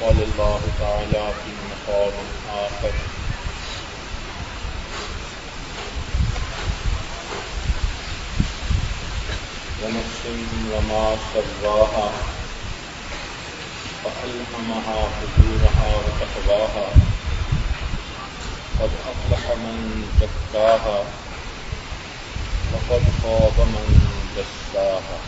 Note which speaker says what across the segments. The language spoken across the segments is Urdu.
Speaker 1: قال الله تعالى في مقام آخر ونفس وما سواها فألهمها فجورها وتقواها قد أفلح من زكاها وقد خاب من دساها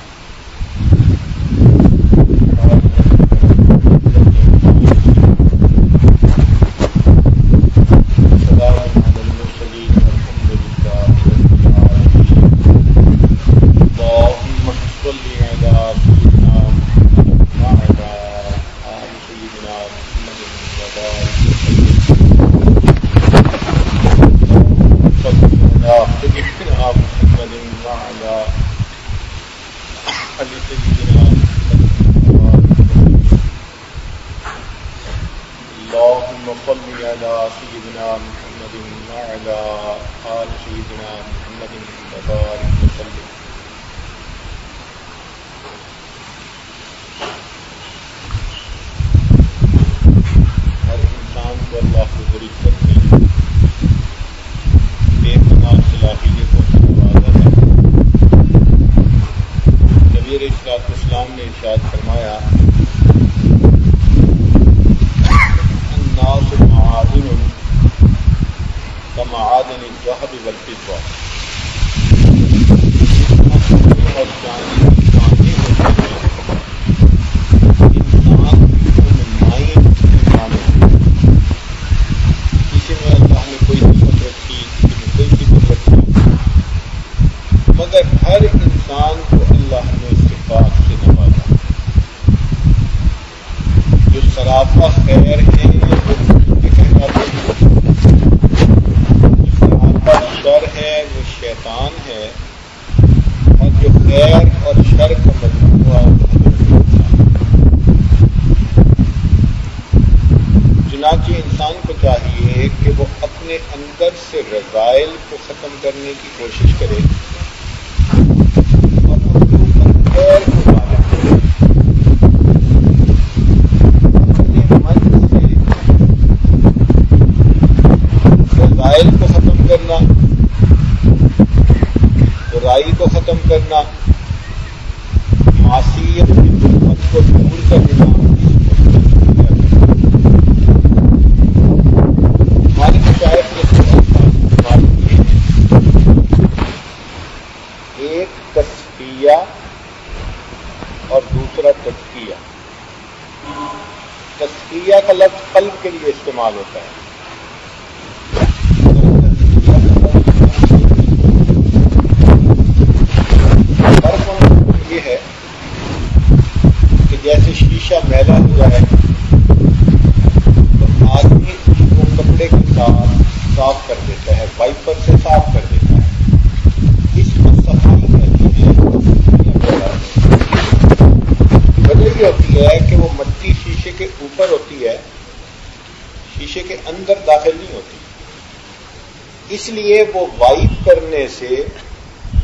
Speaker 2: اس لیے وہ وائپ کرنے سے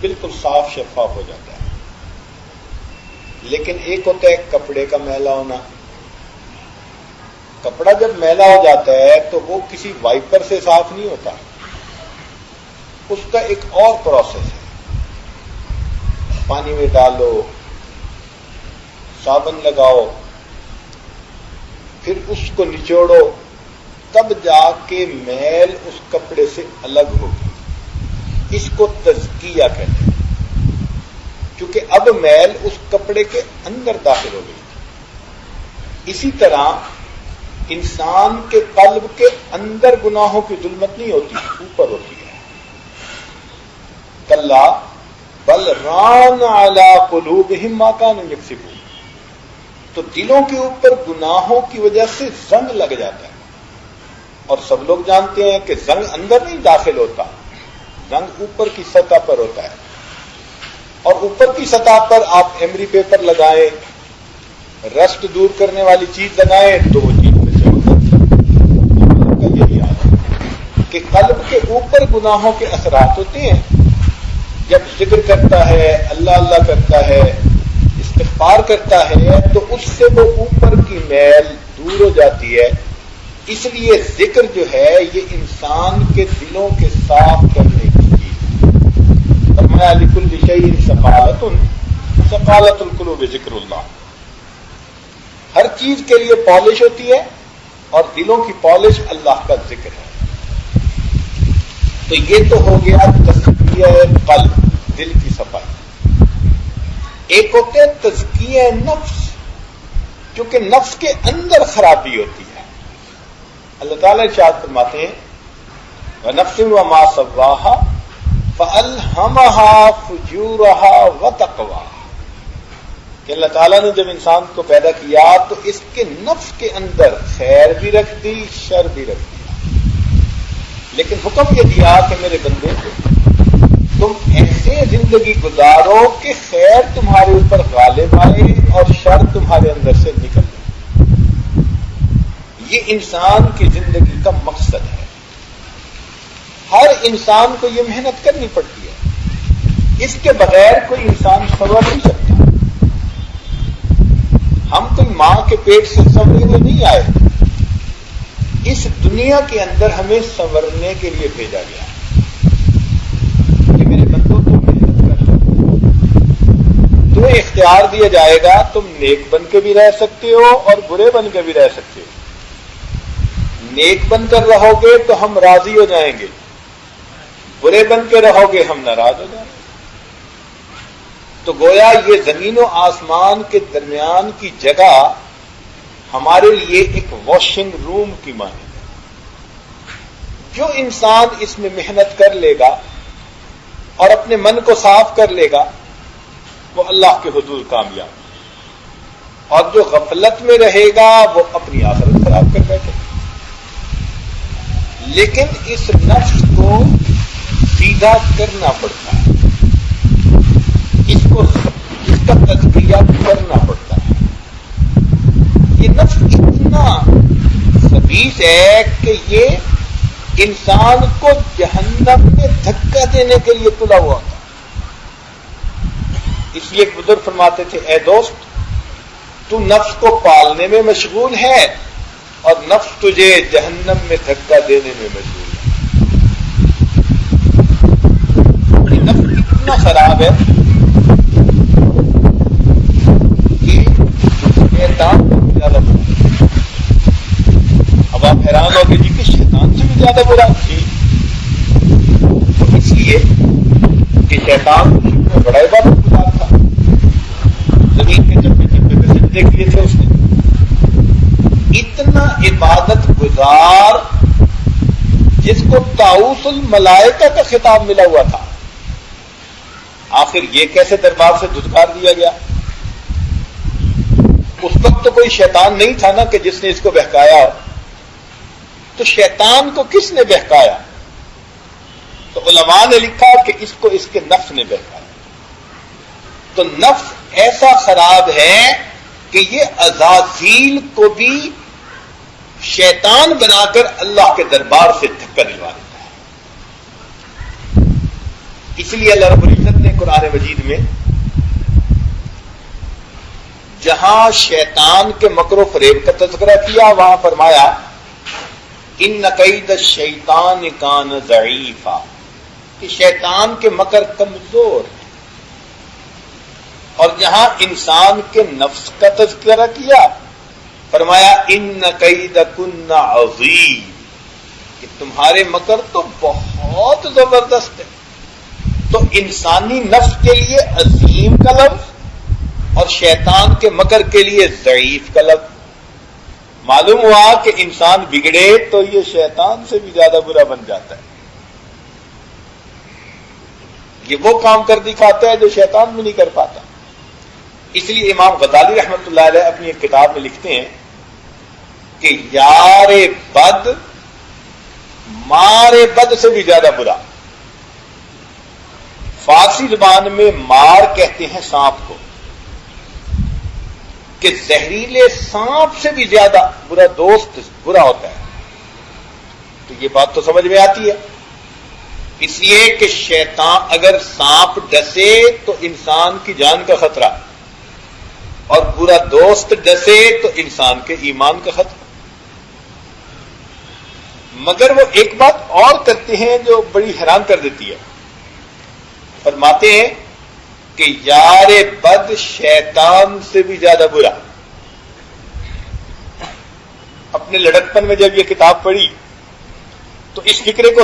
Speaker 2: بالکل صاف شفاف ہو جاتا ہے. لیکن ایک ہوتا ہے کپڑے کا میلا ہونا. کپڑا جب میلا ہو جاتا ہے تو وہ کسی وائپر سے صاف نہیں ہوتا, اس کا ایک اور پروسیس ہے. پانی میں ڈالو, صابن لگاؤ, پھر اس کو نچوڑو, تب جا کے میل اس کپڑے سے الگ ہوگی. اس کو تزکیہ کہتے ہیں, کیونکہ اب میل اس کپڑے کے اندر داخل ہو گئی. اسی طرح انسان کے قلب کے اندر گناہوں کی ظلمت نہیں ہوتی, اوپر ہوتی ہے. کلا بل ران علی قلوبہم ما کانوا یکسبون, تو دلوں کے اوپر گناہوں کی وجہ سے زنگ لگ جاتا ہے. اور سب لوگ جانتے ہیں کہ زنگ اندر نہیں داخل ہوتا, زنگ اوپر کی سطح پر ہوتا ہے. اور اوپر کی سطح پر آپ ایمری پیپر لگائیں, رسٹ دور کرنے والی چیز لگائیں تو وہ چیز میں چمک کا یہی حال ہے کہ قلب کے اوپر گناہوں کے اثرات ہوتے ہیں. جب ذکر کرتا ہے, اللہ کرتا ہے, استغفار کرتا ہے, تو اس سے وہ اوپر کی میل دور ہو جاتی ہے. اس لیے ذکر جو ہے یہ انسان کے دلوں کے صاف کرنے کی چیز ہے. فرمایا لکل شیء ثقالۃ ثقالۃ القلوب ذکر اللہ. ہر چیز کے لیے پالش ہوتی ہے اور دلوں کی پالش اللہ کا ذکر ہے. تو یہ تو ہو گیا تزکیہ قلب، دل کی صفائی. ایک ہوتے ہیں تزکیہ نفس، کیونکہ نفس کے اندر خرابی ہوتی ہے. اللہ تعالیٰ ارشاد فرماتے ہیں وَنَفْسٍ وَمَا سَوَّاهَا فَأَلْهَمَهَا فُجُورَهَا وَتَقْوَاهَا کہ اللہ تعالیٰ نے جب انسان کو پیدا کیا تو اس کے نفس کے اندر خیر بھی رکھ دی، شر بھی رکھ دیا، لیکن حکم یہ دیا کہ میرے بندے تم ایسے زندگی گزارو کہ خیر تمہارے اوپر غالب آئے اور شر تمہارے اندر سے نکل جائے. یہ انسان کی زندگی کا مقصد ہے. ہر انسان کو یہ محنت کرنی پڑتی ہے، اس کے بغیر کوئی انسان سنور نہیں سکتا. ہم کوئی ماں کے پیٹ سے سنورے ہوئے نہیں آئے، اس دنیا کے اندر ہمیں سنورنے کے لیے بھیجا گیا کہ میرے بندوں تم محنت کر لو، تمہیں اختیار دیا جائے گا، تم نیک بن کے بھی رہ سکتے ہو اور برے بن کے بھی رہ سکتے ہو. نیک بن کر رہو گے تو ہم راضی ہو جائیں گے، برے بن کے رہو گے ہم ناراض ہو جائیں گے. تو گویا یہ زمین و آسمان کے درمیان کی جگہ ہمارے لیے ایک واشنگ روم کی مانند ہے. جو انسان اس میں محنت کر لے گا اور اپنے من کو صاف کر لے گا وہ اللہ کے حضور کامیاب، اور جو غفلت میں رہے گا وہ اپنی آخرت خراب کر بیٹھے. لیکن اس نفس کو سیدھا کرنا پڑتا ہے، اس کا تزکیہ کرنا پڑتا ہے. یہ نفس اتنا خبیث ہے کہ یہ انسان کو جہنم میں دھکا دینے کے لیے تلا ہوا تھا. اس لیے ایک بزرگ فرماتے تھے اے دوست تو نفس کو پالنے میں مشغول ہے اور نفس تجھے جہنم میں دھکا دینے میں مشغول ہے. نفس اتنا خراب ہے کہ شیطان سے بھی زیادہ برا. اب آپ حیران ہو گے جی کہ شیطان سے بھی زیادہ برا تھی. تو اس لیے کہ شیطان میں بڑا عبادت گزار تھا، زمین کے چپے چپے پہ سجدے کیے تھے اس نے. اتنا عبادت گزار جس کو طاؤس الملائکہ کا خطاب ملا ہوا تھا. آخر یہ کیسے دربار سے دھتکار دیا گیا؟ اس وقت تو کوئی شیطان نہیں تھا نا کہ جس نے اس کو بہکایا. تو شیطان کو کس نے بہکایا؟ تو علماء نے لکھا کہ اس کو اس کے نفس نے بہکایا. تو نفس ایسا خراب ہے کہ یہ عزازیل کو بھی شیطان بنا کر اللہ کے دربار سے دھکا دلوا دیتا ہے. اس لیے اللہ رب العزت نے قرآن مجید میں جہاں شیطان کے مکر و فریب کا تذکرہ کیا وہاں فرمایا ان کید الشیطان کان ضعیفا کہ شیطان کے مکر کمزور ہے. اور جہاں انسان کے نفس کا تذکرہ کیا فرمایا ان کیدکن عظیم کہ تمہارے مکر تو بہت زبردست ہے. تو انسانی نفس کے لیے عظیم کا لفظ اور شیطان کے مکر کے لیے ضعیف کا لفظ. معلوم ہوا کہ انسان بگڑے تو یہ شیطان سے بھی زیادہ برا بن جاتا ہے. یہ وہ کام کر دکھاتا ہے جو شیطان بھی نہیں کر پاتا. اس لیے امام غزالی رحمۃ اللہ علیہ اپنی ایک کتاب میں لکھتے ہیں کہ یار بد مار بد سے بھی زیادہ برا. فارسی زبان میں مار کہتے ہیں سانپ کو، کہ زہریلے سانپ سے بھی زیادہ برا دوست برا ہوتا ہے. تو یہ بات تو سمجھ میں آتی ہے. اس لیے کہ شیطان اگر سانپ ڈسے تو انسان کی جان کا خطرہ، اور برا دوست ڈسے تو انسان کے ایمان کا خطرہ. مگر وہ ایک بات اور کرتے ہیں جو بڑی حیران کر دیتی ہے. فرماتے ہیں کہ یار بد شیطان سے بھی زیادہ برا. اپنے لڑکپن میں جب یہ کتاب پڑھی تو اس فکرے کو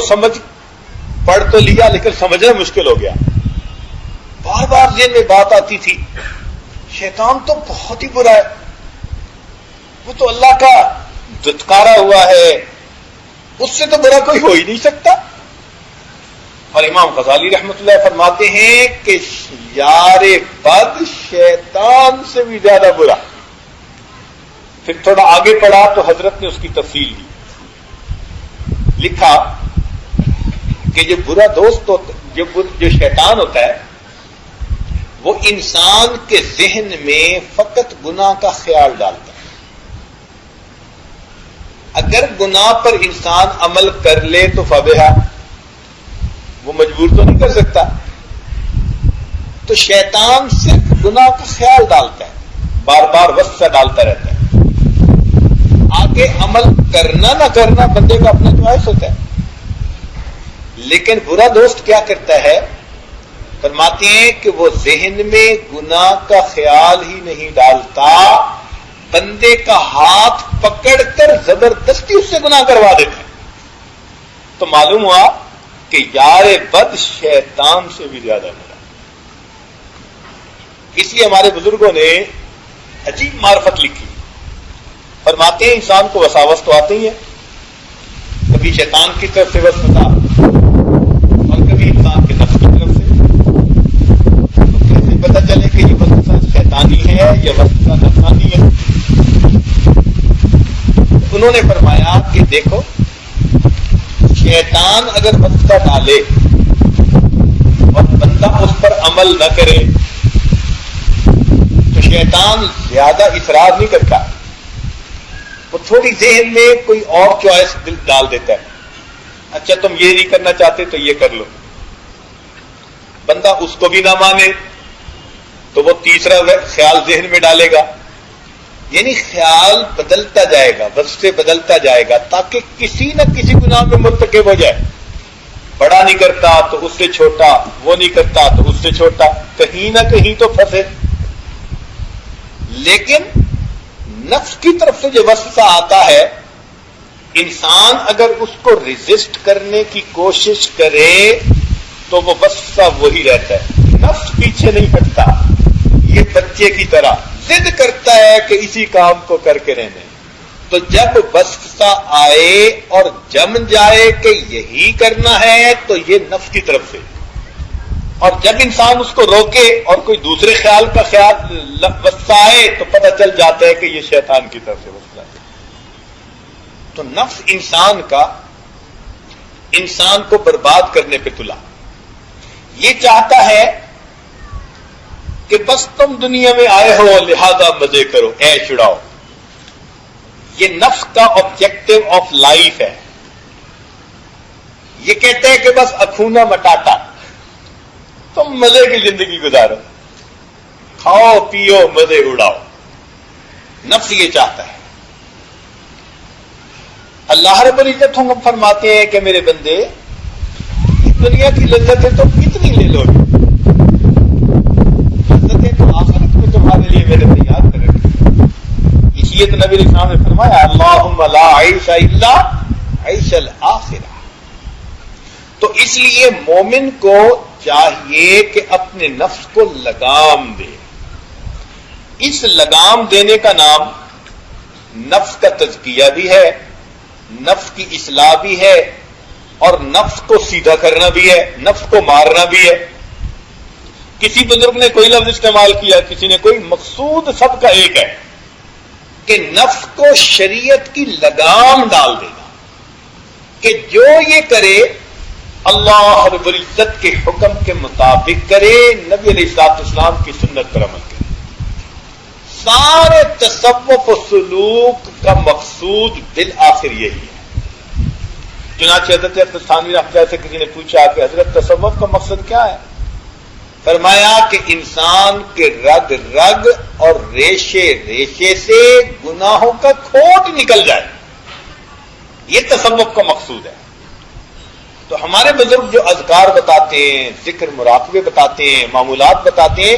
Speaker 2: پڑھ تو لیا لیکن سمجھنا مشکل ہو گیا. بار بار ذہن میں بات آتی تھی شیطان تو بہت ہی برا ہے, وہ تو اللہ کا دتکارا ہوا ہے, اس سے تو برا کوئی ہو ہی نہیں سکتا. اور امام غزالی رحمۃ اللہ فرماتے ہیں کہ یار بد شیطان سے بھی زیادہ برا. پھر تھوڑا آگے پڑھا تو حضرت نے اس کی تفصیل دی. لکھا کہ جو برا دوست ہوتا جو شیطان ہوتا ہے وہ انسان کے ذہن میں فقط گناہ کا خیال ڈالتا ہے. اگر گناہ پر انسان عمل کر لے تو فبہا, وہ مجبور تو نہیں کر سکتا. تو شیطان صرف گناہ کا خیال ڈالتا ہے, بار بار وسوسہ ڈالتا رہتا ہے. آگے عمل کرنا نہ کرنا بندے کا اپنا چوائس ہوتا ہے. لیکن برا دوست کیا کرتا ہے؟ فرماتے ہیں کہ وہ ذہن میں گناہ کا خیال ہی نہیں ڈالتا, بندے کا ہاتھ پکڑ کر زبردستی اس سے گناہ کروا دیتا ہے. تو معلوم ہوا کہ یار بد شیطان سے بھی زیادہ برا. اس لیے ہمارے بزرگوں نے عجیب معرفت لکھی. فرماتے ہیں انسان کو وساوس تو آتے ہی ہے, کبھی شیطان کی طرف سے وسوسہ اور کبھی انسان کے نفس کی طرف سے. تو کیسے پتہ چلے کہ یہ وسوسہ شیطانی ہے یا وسوسہ نفسانی ہے؟ انہوں نے فرمایا کہ دیکھو شیطان اگر وسوسہ ڈالے اور بندہ اس پر عمل نہ کرے تو شیطان زیادہ اصرار نہیں کرتا, وہ تھوڑی ذہن میں کوئی اور چوائس ڈال دیتا ہے. اچھا تم یہ نہیں کرنا چاہتے تو یہ کر لو. بندہ اس کو بھی نہ مانے تو وہ تیسرا خیال ذہن میں ڈالے گا. یعنی خیال بدلتا جائے گا, وسوسے بدلتا جائے گا تاکہ کسی نہ کسی گناہ میں مرتکب ہو جائے. بڑا نہیں کرتا تو اس سے چھوٹا, وہ نہیں کرتا تو اس سے چھوٹا, کہیں نہ کہیں تو پھنسے. لیکن نفس کی طرف سے جو وسوسہ آتا ہے, انسان اگر اس کو ریزسٹ کرنے کی کوشش کرے تو وہ وسوسہ وہی رہتا ہے, نفس پیچھے نہیں ہٹتا. یہ بچے کی طرح ضد کرتا ہے کہ اسی کام کو کر کے رہنے. تو جب وسوسہ آئے اور جم جائے کہ یہی کرنا ہے تو یہ نفس کی طرف سے, اور جب انسان اس کو روکے اور کوئی دوسرے خیال کا وسوسہ آئے تو پتہ چل جاتا ہے کہ یہ شیطان کی طرف سے وسوسہ ہے. تو نفس انسان کو برباد کرنے پہ تلا. یہ چاہتا ہے کہ بس تم دنیا میں آئے ہو لہذا مزے کرو, عیش اڑاؤ. یہ نفس کا آبجیکٹو آف لائف ہے. یہ کہتے ہیں کہ بس اخونا مٹاٹا, تم مزے کی زندگی گزارو, کھاؤ پیو مزے اڑاؤ. نفس یہ چاہتا ہے. اللہ رب العزت ہم فرماتے ہیں کہ میرے بندے دنیا کی لذتیں تو کتنی لے لو گے, لذتیں تو آخرت میں تمہارے لیے میرے تیار کر رکھی. اس لیے تو نبی اسلام نے فرمایا اللہم لا عیش الا عیش الآخرہ. تو اس لیے مومن کو چاہیے کہ اپنے نفس کو لگام دے. اس لگام دینے کا نام نفس کا تزکیہ بھی ہے, نفس کی اصلاح بھی ہے, اور نفس کو سیدھا کرنا بھی ہے, نفس کو مارنا بھی ہے. کسی بزرگ نے کوئی لفظ استعمال کیا, کسی نے کوئی, مقصود سب کا ایک ہے کہ نفس کو شریعت کی لگام ڈال دینا کہ جو یہ کرے اللہ رب العزت کے حکم کے مطابق کرے, نبی علیہ الصلوۃ والسلام کی سنت پر عمل کرے. سارے تصوف و سلوک کا مقصود بالآخر یہی ہے. چنانچہ حضرت ثانوی رحمۃ اللہ سے کسی نے پوچھا کہ حضرت تصوف کا مقصد کیا ہے؟ فرمایا کہ انسان کے رگ رگ اور ریشے ریشے سے گناہوں کا کھوٹ نکل جائے. یہ تصوف کا مقصود ہے. تو ہمارے بزرگ جو اذکار بتاتے ہیں، ذکر مراقبے بتاتے ہیں، معمولات بتاتے ہیں،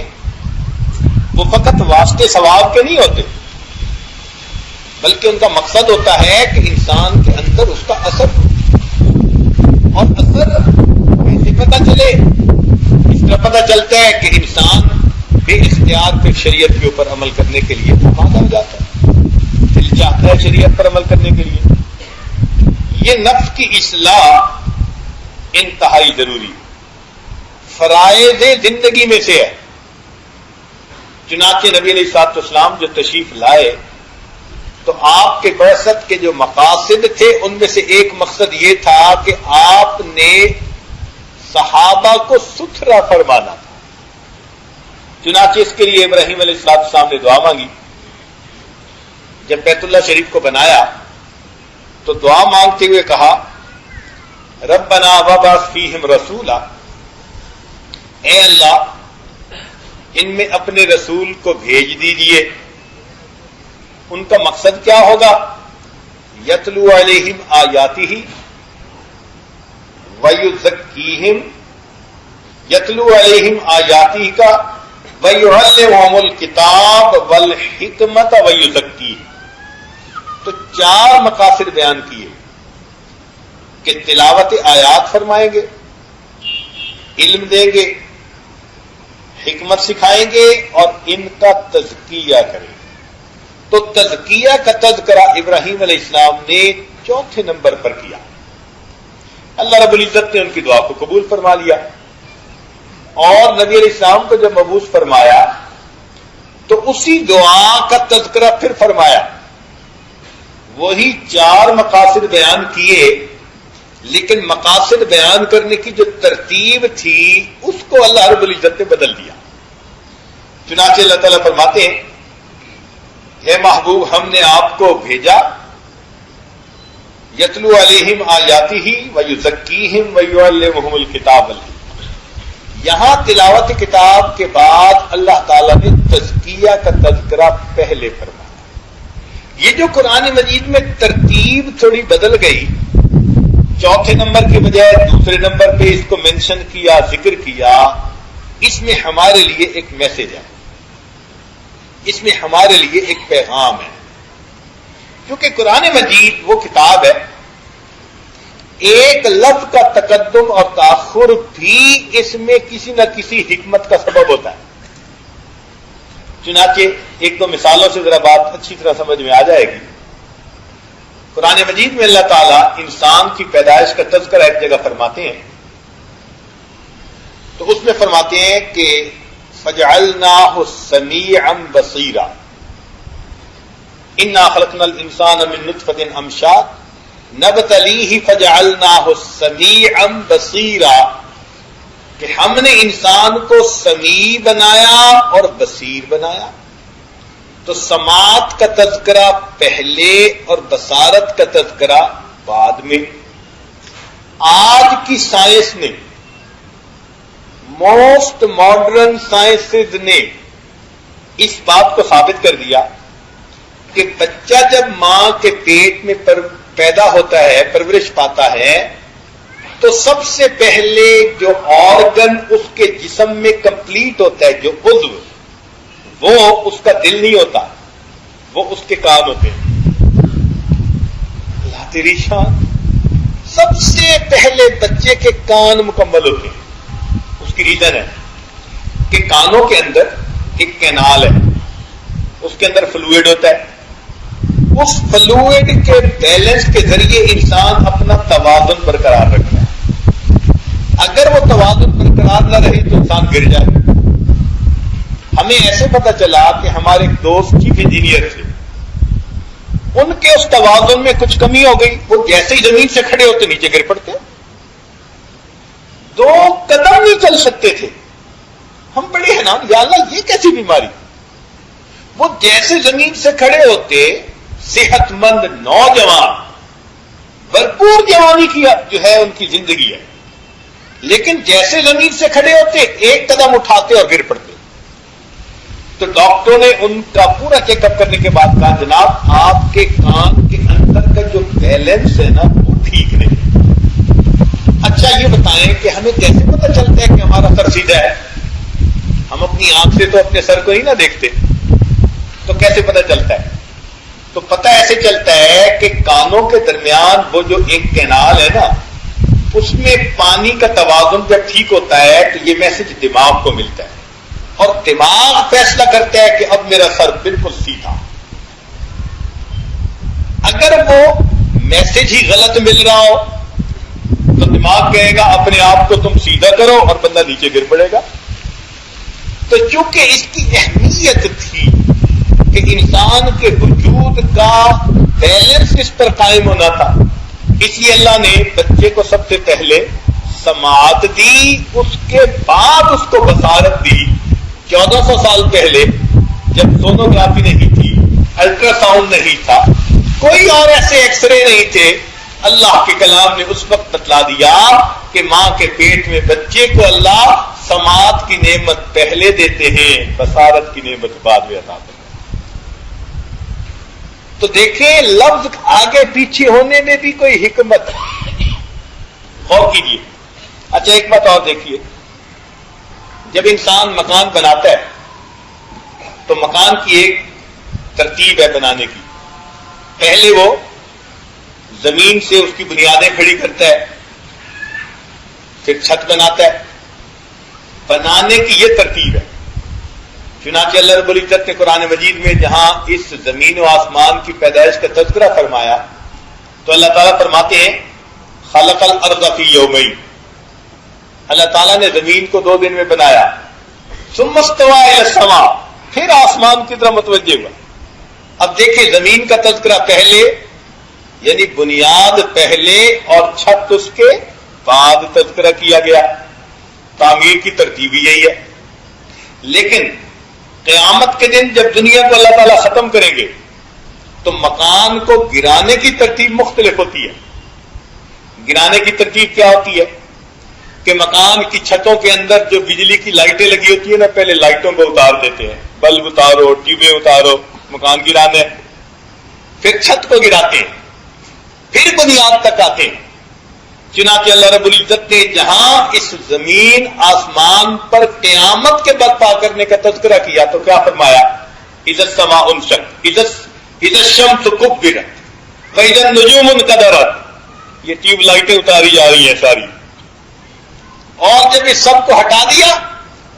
Speaker 2: وہ فقط واسطے ثواب کے نہیں ہوتے، بلکہ ان کا مقصد ہوتا ہے کہ انسان کے اندر اس کا اثر، اور اثر کیسے پتہ چلے؟ اس طرح پتہ چلتا ہے کہ انسان بے اختیار پھر شریعت کے اوپر عمل کرنے کے لیے آمادہ ہو جاتا ہے، دل چاہتا ہے شریعت پر عمل کرنے کے لیے. یہ نفس کی اصلاح انتہائی ضروری فرائض زندگی میں سے ہے. چنانچہ نبی علیہ الصلوۃ والسلام جو تشریف لائے تو آپ کے بعثت کے جو مقاصد تھے ان میں سے ایک مقصد یہ تھا کہ آپ نے صحابہ کو ستھرا فرمانا تھا. چنانچہ اس کے لیے ابراہیم علیہ الصلوۃ والسلام نے دعا مانگی. جب بیت اللہ شریف کو بنایا تو دعا مانگتے ہوئے کہا ربنا وابعث فیہم رسولا، اے اللہ ان میں اپنے رسول کو بھیج دیجیے. ان کا مقصد کیا ہوگا؟ یتلو علیہم آیاتہ ویزکیہم، یتلو علیہم آیاتہ کا ویعلمہم الکتاب والحکمت ویزکیہم. تو 4 مقاصد بیان کیے کہ تلاوت آیات فرمائیں گے، علم دیں گے، حکمت سکھائیں گے اور ان کا تزکیہ کریں گے. تو تزکیہ کا تذکرہ ابراہیم علیہ السلام نے 4 نمبر پر کیا. اللہ رب العزت نے ان کی دعا کو قبول فرما لیا، اور نبی علیہ السلام کو جب مبعوث فرمایا تو اسی دعا کا تذکرہ پھر فرمایا. وہی 4 مقاصد بیان کیے، لیکن مقاصد بیان کرنے کی جو ترتیب تھی اس کو اللہ رب العزت نے بدل دیا. چنانچہ اللہ تعالیٰ فرماتے ہیں اے محبوب ہم نے آپ کو بھیجا یتلو علیہم آیاتہ ویزکیہم ویعلمہم الکتاب. یہاں تلاوت کتاب کے بعد اللہ تعالیٰ نے تزکیہ کا تذکرہ پہلے فرمایا. یہ جو قرآن مجید میں ترتیب تھوڑی بدل گئی، 4 نمبر کے بجائے 2 نمبر پہ اس کو مینشن کیا، ذکر کیا، اس میں ہمارے لیے ایک میسج ہے، اس میں ہمارے لیے ایک پیغام ہے. کیونکہ قرآن مجید وہ کتاب ہے، ایک لفظ کا تقدم اور تاخر بھی اس میں کسی نہ کسی حکمت کا سبب ہوتا ہے. چنانچہ 1-2 مثالوں سے ذرا بات اچھی طرح سمجھ میں آ جائے گی. قرآن مجید میں اللہ تعالیٰ انسان کی پیدائش کا تذکرہ ایک جگہ فرماتے ہیں، تو اس میں فرماتے ہیں کہ فَجَعَلْنَاهُ سَمِيعًا بَصِيرًا إِنَّا خَلَقْنَا الْإِنسَانَ مِن نُطْفَةٍ أَمْشَاجٍ نَبْتَلِيهِ فَجَعَلْنَاهُ سَمِيعًا بَصِيرًا، کہ ہم نے انسان کو سمیع بنایا اور بصیر بنایا. تو سماعت کا تذکرہ پہلے اور بصارت کا تذکرہ بعد میں. آج کی سائنس نے، موسٹ ماڈرن سائنسز نے اس بات کو ثابت کر دیا کہ بچہ جب ماں کے پیٹ میں پیدا ہوتا ہے، پرورش پاتا ہے، تو سب سے پہلے جو آرگن اس کے جسم میں کمپلیٹ ہوتا ہے، جو عضو، وہ اس کا دل نہیں ہوتا، وہ اس کے کان ہوتے ہیں. اللہ تیری شان، سب سے پہلے بچے کے کان مکمل ہوتے ہیں. اس کی ریزن ہے کہ کانوں کے اندر ایک کینال ہے، اس کے اندر فلوئڈ ہوتا ہے. اس فلوئڈ کے بیلنس کے ذریعے انسان اپنا توازن برقرار رکھتا ہے. اگر وہ توازن برقرار نہ رہے تو انسان گر جائے. ہمیں ایسے پتہ چلا کہ ہمارے ایک دوست چیف انجینئر تھے، ان کے اس توازن میں کچھ کمی ہو گئی، وہ جیسے ہی زمین سے کھڑے ہوتے نیچے گر پڑتے، 2 قدم نہیں چل سکتے تھے. ہم بڑے حیران، یا اللہ یہ کیسی بیماری. وہ جیسے زمین سے کھڑے ہوتے، صحت مند نوجوان، بھرپور جوانی کی جو ہے ان کی زندگی ہے، لیکن جیسے زمین سے کھڑے ہوتے ایک قدم اٹھاتے اور گر پڑتے. تو ڈاکٹروں نے ان کا پورا چیک اپ کرنے کے بعد کہا جناب آپ کے کان کے اندر کا جو بیلنس ہے نا وہ ٹھیک نہیں. اچھا یہ بتائیں کہ ہمیں کیسے پتہ چلتا ہے کہ ہمارا سر سیدھا ہے؟ ہم اپنی آنکھ سے تو اپنے سر کو ہی نہ دیکھتے، تو کیسے پتہ چلتا ہے؟ تو پتہ ایسے چلتا ہے کہ کانوں کے درمیان وہ جو ایک کینال ہے نا، اس میں پانی کا توازن جب ٹھیک ہوتا ہے تو یہ میسج دماغ کو ملتا ہے اور دماغ فیصلہ کرتا ہے کہ اب میرا سر بالکل سیدھا. اگر وہ میسج ہی غلط مل رہا ہو تو دماغ کہے گا اپنے آپ کو تم سیدھا کرو اور بندہ نیچے گر پڑے گا. تو چونکہ اس کی اہمیت تھی کہ انسان کے وجود کا بیلنس اس پر قائم ہونا تھا، اس لیے اللہ نے بچے کو سب سے پہلے سماعت دی، اس کے بعد اس کو بصارت دی. 1400 سال پہلے جب سونوگرافی نہیں تھی، الٹرا ساؤنڈ نہیں تھا، کوئی اور ایسے ایکس رے نہیں تھے، اللہ کے کلام نے اس وقت بتلا دیا کہ ماں کے پیٹ میں بچے کو اللہ سماعت کی نعمت پہلے دیتے ہیں، بصارت کی نعمت بعد میں عطا کرتے ہیں. تو دیکھیں لفظ آگے پیچھے ہونے میں بھی کوئی حکمت ہے، غور کیجیے. اچھا ایک بات اور دیکھیے، جب انسان مکان بناتا ہے تو مکان کی ایک ترتیب ہے بنانے کی. پہلے وہ زمین سے اس کی بنیادیں کھڑی کرتا ہے، پھر چھت بناتا ہے. بنانے کی یہ ترتیب ہے. چنانچہ اللہ رب العزت نے قرآن مجید میں جہاں اس زمین و آسمان کی پیدائش کا تذکرہ فرمایا تو اللہ تعالیٰ فرماتے ہیں خلق الارض فی یومین، اللہ تعالیٰ نے زمین کو 2 دن میں بنایا. ثم استوى الى السماء، پھر آسمان کی طرف متوجہ ہوا. اب دیکھیں زمین کا تذکرہ پہلے یعنی بنیاد پہلے اور چھت اس کے بعد تذکرہ کیا گیا. تعمیر کی ترتیب یہی ہے. لیکن قیامت کے دن جب دنیا کو اللہ تعالیٰ ختم کریں گے تو مکان کو گرانے کی ترتیب مختلف ہوتی ہے. گرانے کی ترتیب کیا ہوتی ہے کہ مکان کی چھتوں کے اندر جو بجلی کی لائٹیں لگی ہوتی ہیں نا، پہلے لائٹوں کو اتار دیتے ہیں، بلب اتارو، ٹیوبیں اتارو، مکان گرانا ہے. پھر چھت کو گراتے ہیں، پھر بنیاد تک آتے ہیں. چنانچہ اللہ رب العزت نے جہاں اس زمین آسمان پر قیامت کے برپا کرنے کا تذکرہ کیا تو کیا فرمایا؟ اذا السماء انشقت، اذا الشمس كبرت واذا النجوم انكدرت. یہ ٹیوب لائٹیں اتاری جا رہی ہیں ساری، اور جب اس سب کو ہٹا دیا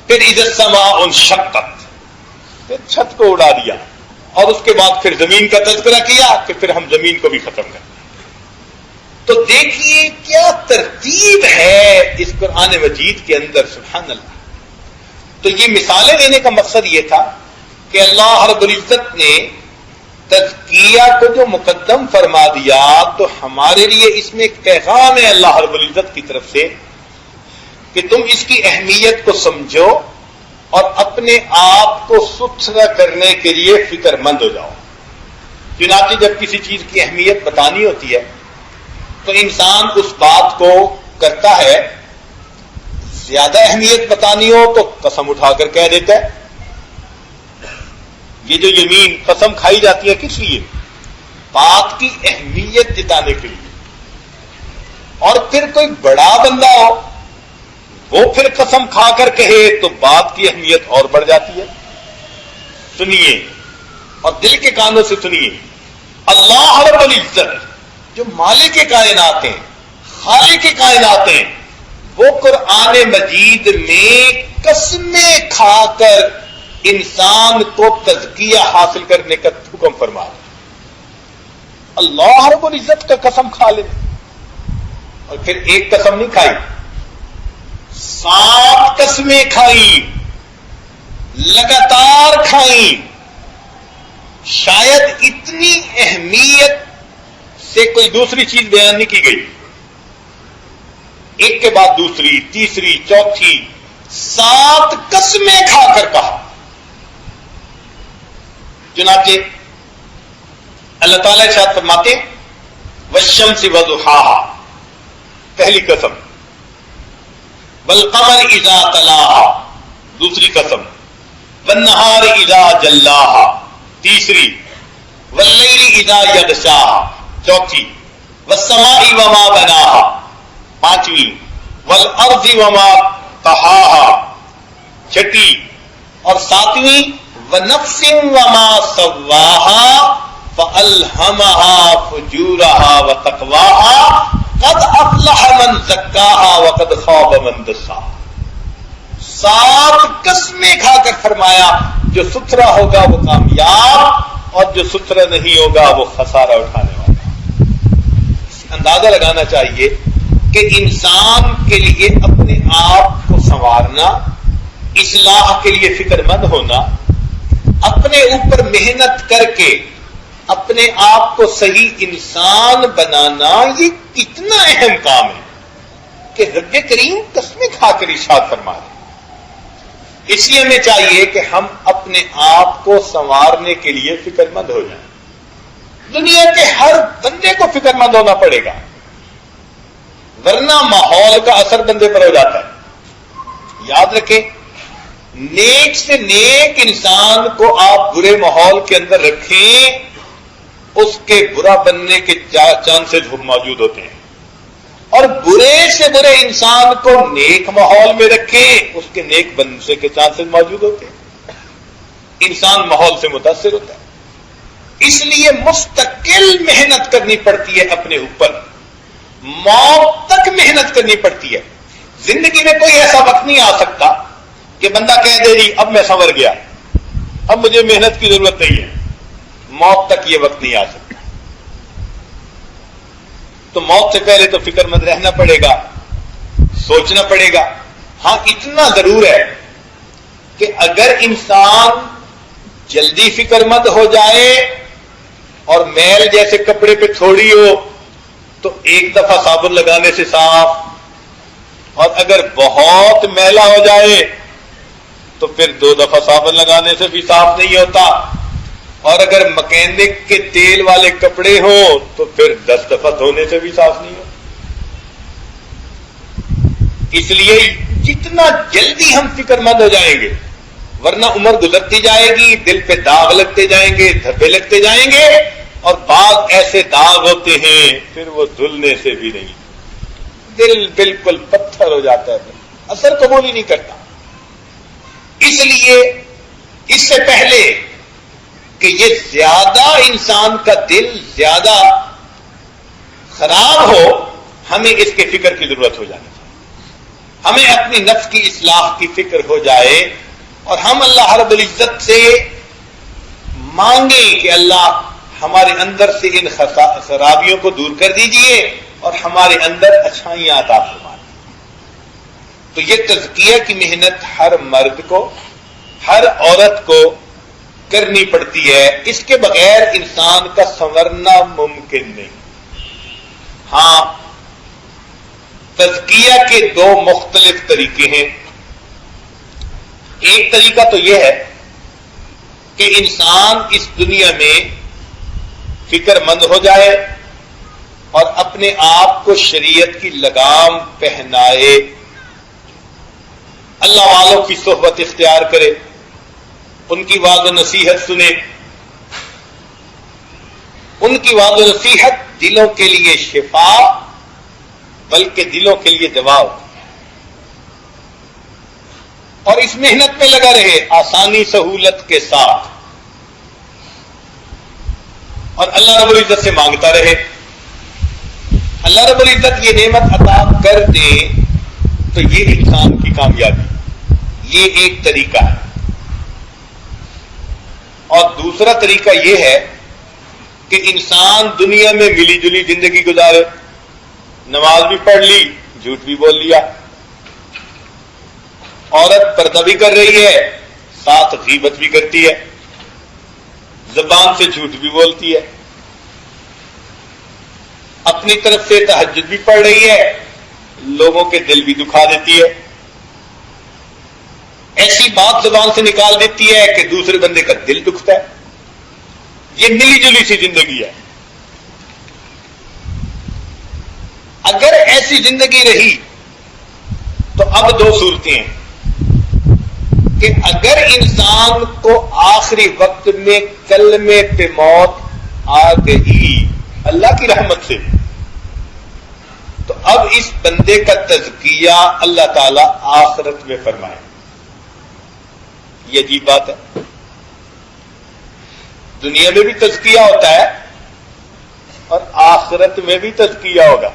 Speaker 2: پھر اذا السماء انشقت، پھر چھت کو اڑا دیا، اور اس کے بعد پھر زمین کا تذکرہ کیا کہ پھر ہم زمین کو بھی ختم کریں. تو دیکھیے کیا ترتیب ہے اس قرآن مجید کے اندر، سبحان اللہ. تو یہ مثالیں دینے کا مقصد یہ تھا کہ اللہ رب العزت نے تزکیہ کو جو مقدم فرما دیا تو ہمارے لیے اس میں ایک پیغام ہے اللہ رب العزت کی طرف سے کہ تم اس کی اہمیت کو سمجھو اور اپنے آپ کو ستھرا کرنے کے لیے فکر مند ہو جاؤ. چنانچہ جب کسی چیز کی اہمیت بتانی ہوتی ہے تو انسان اس بات کو کرتا ہے. زیادہ اہمیت بتانی ہو تو قسم اٹھا کر کہہ دیتا ہے. یہ جو یمین قسم کھائی جاتی ہے کس لیے؟ بات کی اہمیت جتانے کے لیے. اور پھر کوئی بڑا بندہ ہو وہ پھر قسم کھا کر کہے تو بات کی اہمیت اور بڑھ جاتی ہے. سنیے اور دل کے کانوں سے سنیے، اللہ رب العزت جو مالک کائنات ہیں، خالق کائنات ہیں، وہ قرآن مجید میں قسمیں کھا کر انسان کو تزکیہ حاصل کرنے کا حکم فرما رہے. اللہ رب العزت کا قسم کھا لیں، اور پھر ایک قسم نہیں کھائی، 7 قسمیں کھائی، لگاتار کھائی. شاید اتنی اہمیت سے کوئی دوسری چیز بیان نہیں کی گئی. ایک کے بعد دوسری، تیسری، چوتھی، 7 قسمیں کھا کر کہا. چنانچہ اللہ تعالیٰ ارشاد فرماتے والشمس وضحاها، پہلی قسم والقمر اذا تلاہا دوسری قسم، والنہار اذا جلاہا تیسری، واللیل اذا یغشاہا چوتھی، والسماء وما بناہا پانچویں، والارض وما طحاہا چھٹی، اور ساتویں ونفس وما سواہا فألہمہا فجورہا وتقواہا قد افلح من زکاہا وقد خاب من دساہا. 7 قسمیں کھا کر فرمایا جو ستھرا ہوگا وہ کامیاب، اور جو ستھرا نہیں ہوگا وہ خسارہ اٹھانے والا. اندازہ لگانا چاہیے کہ انسان کے لیے اپنے آپ کو سنوارنا، اصلاح کے لیے فکر مند ہونا، اپنے اوپر محنت کر کے اپنے آپ کو صحیح انسان بنانا، یہ کتنا اہم کام ہے کہ رب کریم قسمیں کھا کر ارشاد فرما رہے. اس لیے ہمیں چاہیے کہ ہم اپنے آپ کو سنوارنے کے لیے فکر مند ہو جائیں. دنیا کے ہر بندے کو فکر مند ہونا پڑے گا، ورنہ ماحول کا اثر بندے پر ہو جاتا ہے. یاد رکھیں، نیک سے نیک انسان کو آپ برے ماحول کے اندر رکھیں، اس کے برا بننے کے چانسز موجود ہوتے ہیں، اور برے سے برے انسان کو نیک ماحول میں رکھیں، اس کے نیک بننے کے چانسز موجود ہوتے ہیں. انسان ماحول سے متاثر ہوتا ہے. اس لیے مستقل محنت کرنی پڑتی ہے، اپنے اوپر موت تک محنت کرنی پڑتی ہے. زندگی میں کوئی ایسا وقت نہیں آ سکتا کہ بندہ کہہ دے جی اب میں سنور گیا، اب مجھے محنت کی ضرورت نہیں ہے. موت تک یہ وقت نہیں آ سکتا. تو موت سے پہلے تو فکر مند رہنا پڑے گا، سوچنا پڑے گا. ہاں اتنا ضرور ہے کہ اگر انسان جلدی فکر مند ہو جائے اور میل جیسے کپڑے پہ تھوڑی ہو تو ایک دفعہ صابن لگانے سے صاف، اور اگر بہت میلا ہو جائے تو پھر 2 دفعہ صابن لگانے سے بھی صاف نہیں ہوتا، اور اگر مکینک کے تیل والے کپڑے ہوں تو پھر 10 دفعہ دھونے سے بھی صاف نہیں ہوتا. اس لیے جتنا جلدی ہم فکر مند ہو جائیں گے، ورنہ عمر گزرتی جائے گی، دل پہ داغ لگتے جائیں گے، دھبے لگتے جائیں گے، اور بعض ایسے داغ ہوتے ہیں پھر وہ دھلنے سے بھی نہیں، دل بالکل پتھر ہو جاتا ہے، اثر قبول ہی نہیں کرتا. اس لیے اس سے پہلے کہ یہ زیادہ انسان کا دل زیادہ خراب ہو، ہمیں اس کے فکر کی ضرورت ہو جانی چاہیے. ہمیں اپنی نفس کی اصلاح کی فکر ہو جائے، اور ہم اللہ رب العزت سے مانگیں کہ اللہ ہمارے اندر سے ان خرابیوں کو دور کر دیجئے اور ہمارے اندر اچھائیاں عطا فرمائیں. تو یہ تزکیہ کی محنت ہر مرد کو، ہر عورت کو کرنی پڑتی ہے. اس کے بغیر انسان کا سنورنا ممکن نہیں. ہاں، تزکیہ کے 2 مختلف طریقے ہیں. ایک طریقہ تو یہ ہے کہ انسان اس دنیا میں فکر مند ہو جائے اور اپنے آپ کو شریعت کی لگام پہنائے، اللہ والوں کی صحبت اختیار کرے، ان کی وعظ و نصیحت سنے. ان کی وعظ و نصیحت دلوں کے لیے شفا بلکہ دلوں کے لیے دوا ہوتی ہے. اور اس محنت میں لگا رہے آسانی سہولت کے ساتھ، اور اللہ رب العزت سے مانگتا رہے. اللہ رب العزت یہ نعمت عطا کر دے تو یہ انسان کی کامیابی. یہ ایک طریقہ ہے. اور دوسرا طریقہ یہ ہے کہ انسان دنیا میں ملی جلی زندگی گزارے، نماز بھی پڑھ لی، جھوٹ بھی بول لیا، عورت پردہ بھی کر رہی ہے، ساتھ غیبت بھی کرتی ہے، زبان سے جھوٹ بھی بولتی ہے، اپنی طرف سے تہجد بھی پڑھ رہی ہے، لوگوں کے دل بھی دکھا دیتی ہے، ایسی بات زبان سے نکال دیتی ہے کہ دوسرے بندے کا دل دکھتا ہے. یہ ملی جلی سی زندگی ہے. اگر ایسی زندگی رہی تو اب دو صورتیں ہیں کہ اگر انسان کو آخری وقت میں کلمے پہ موت آ گئی اللہ کی رحمت سے، تو اب اس بندے کا تزکیہ اللہ تعالی آخرت میں فرمائے. یہ عجیب بات ہے. دنیا میں بھی تزکیہ ہوتا ہے اور آخرت میں بھی تزکیہ ہوگا.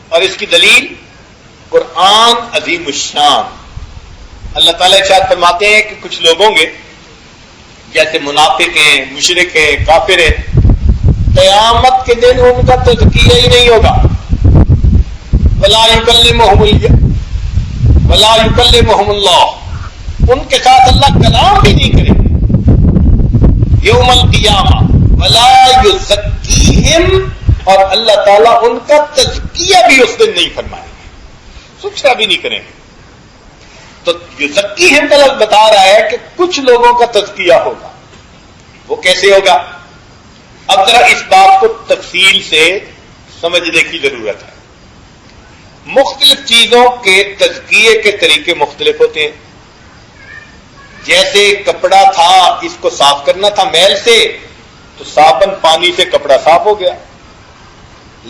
Speaker 2: اور اس کی دلیل قرآن عظیم الشان. اللہ تعالیٰ ارشاد فرماتے ہیں کہ کچھ لوگ ہوں گے جیسے منافق ہیں، مشرک ہیں، کافر ہیں، قیامت کے دن ان کا تزکیہ ہی نہیں ہوگا. ولا یکلمہم اللہ، ان کے ساتھ اللہ کلام بھی نہیں کرے یوم القیامہ. ولا یزکیہم، اور اللہ تعالیٰ ان کا تزکیہ بھی اس دن نہیں فرمائیں گے، ستھرا بھی نہیں کریں گے. تو یزکیہم کا لفظ بتا رہا ہے کہ کچھ لوگوں کا تزکیہ ہوگا. وہ کیسے ہوگا؟ اب ذرا اس بات کو تفصیل سے سمجھنے کی ضرورت ہے. مختلف چیزوں کے تزکیے کے طریقے مختلف ہوتے ہیں. جیسے کپڑا تھا، اس کو صاف کرنا تھا میل سے، تو صابن پانی سے کپڑا صاف ہو گیا.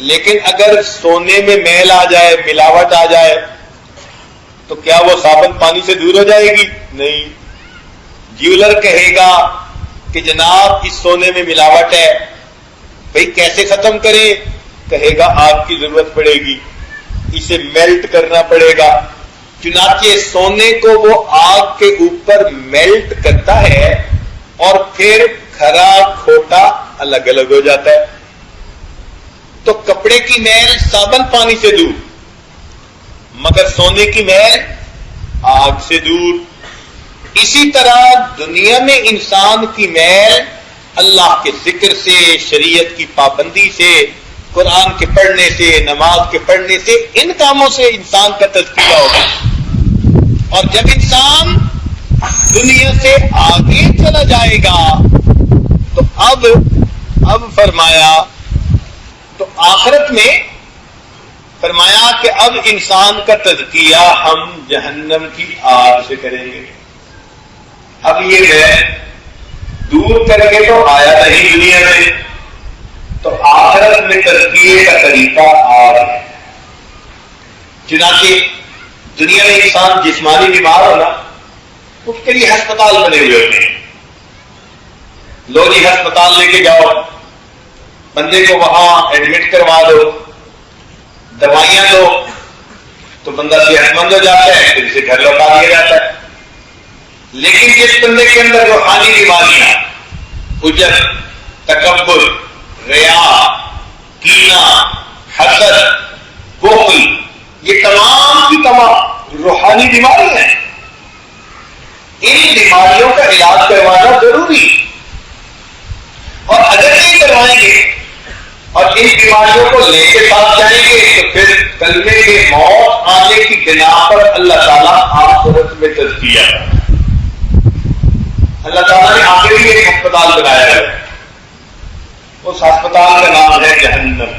Speaker 2: لیکن اگر سونے میں میل آ جائے، ملاوٹ آ جائے، تو کیا وہ صابن پانی سے دور ہو جائے گی؟ نہیں. جیولر کہے گا کہ جناب اس سونے میں ملاوٹ ہے، بھئی کیسے ختم کریں؟ کہے گا آگ کی ضرورت پڑے گی، اسے میلٹ کرنا پڑے گا. چنانچہ سونے کو وہ آگ کے اوپر میلٹ کرتا ہے اور پھر کھرا کھوٹا الگ الگ ہو جاتا ہے. تو کپڑے کی میل صابن پانی سے دور، مگر سونے کی میل آگ سے دور. اسی طرح دنیا میں انسان کی میل اللہ کے ذکر سے، شریعت کی پابندی سے، قرآن کے پڑھنے سے، نماز کے پڑھنے سے، ان کاموں سے انسان کا تزکیہ ہوگا. اور جب انسان دنیا سے آگے چلا جائے گا تو اب فرمایا، تو آخرت میں فرمایا کہ اب انسان کا تزکیہ ہم جہنم کی آگ سے کریں گے. اب یہ ہے دور کر کے تو آیا نہیں دنیا میں، تو آخرت میں تزکیے کا طریقہ آگ ہے. چنانچہ دنیا میں انسان جسمانی بیمار ہونا، اس کے لیے ہسپتال بنے ہوئے ہوتے ہیں. لو جی ہسپتال لے کے جاؤ، بندے کو وہاں ایڈمٹ کروا دو، دوائیاں دو، تو بندہ صحت مند ہو جاتا ہے، پھر اسے گھر لوٹا دیا جاتا ہے. لیکن جس بندے کے اندر روحانی بیماریاں، عجب، تکبر، ریا، کینہ، حسد، بخل، یہ تمام کی تمام روحانی بیماری ہیں. ان بیماریوں کا علاج کروانا ضروری، اور اگر نہیں کروائیں گے اور ان بیماریوں کو لے کے ساتھ جائیں گے تو پھر کلمے کے موت آنے کی بنا پر اللہ تعالیٰ آخرت میں تزکیہ کرتا ہے. اللہ تعالیٰ نے آخر ہی ایک ہسپتال بنایا ہے، اس ہسپتال کا نام ہے جہنم.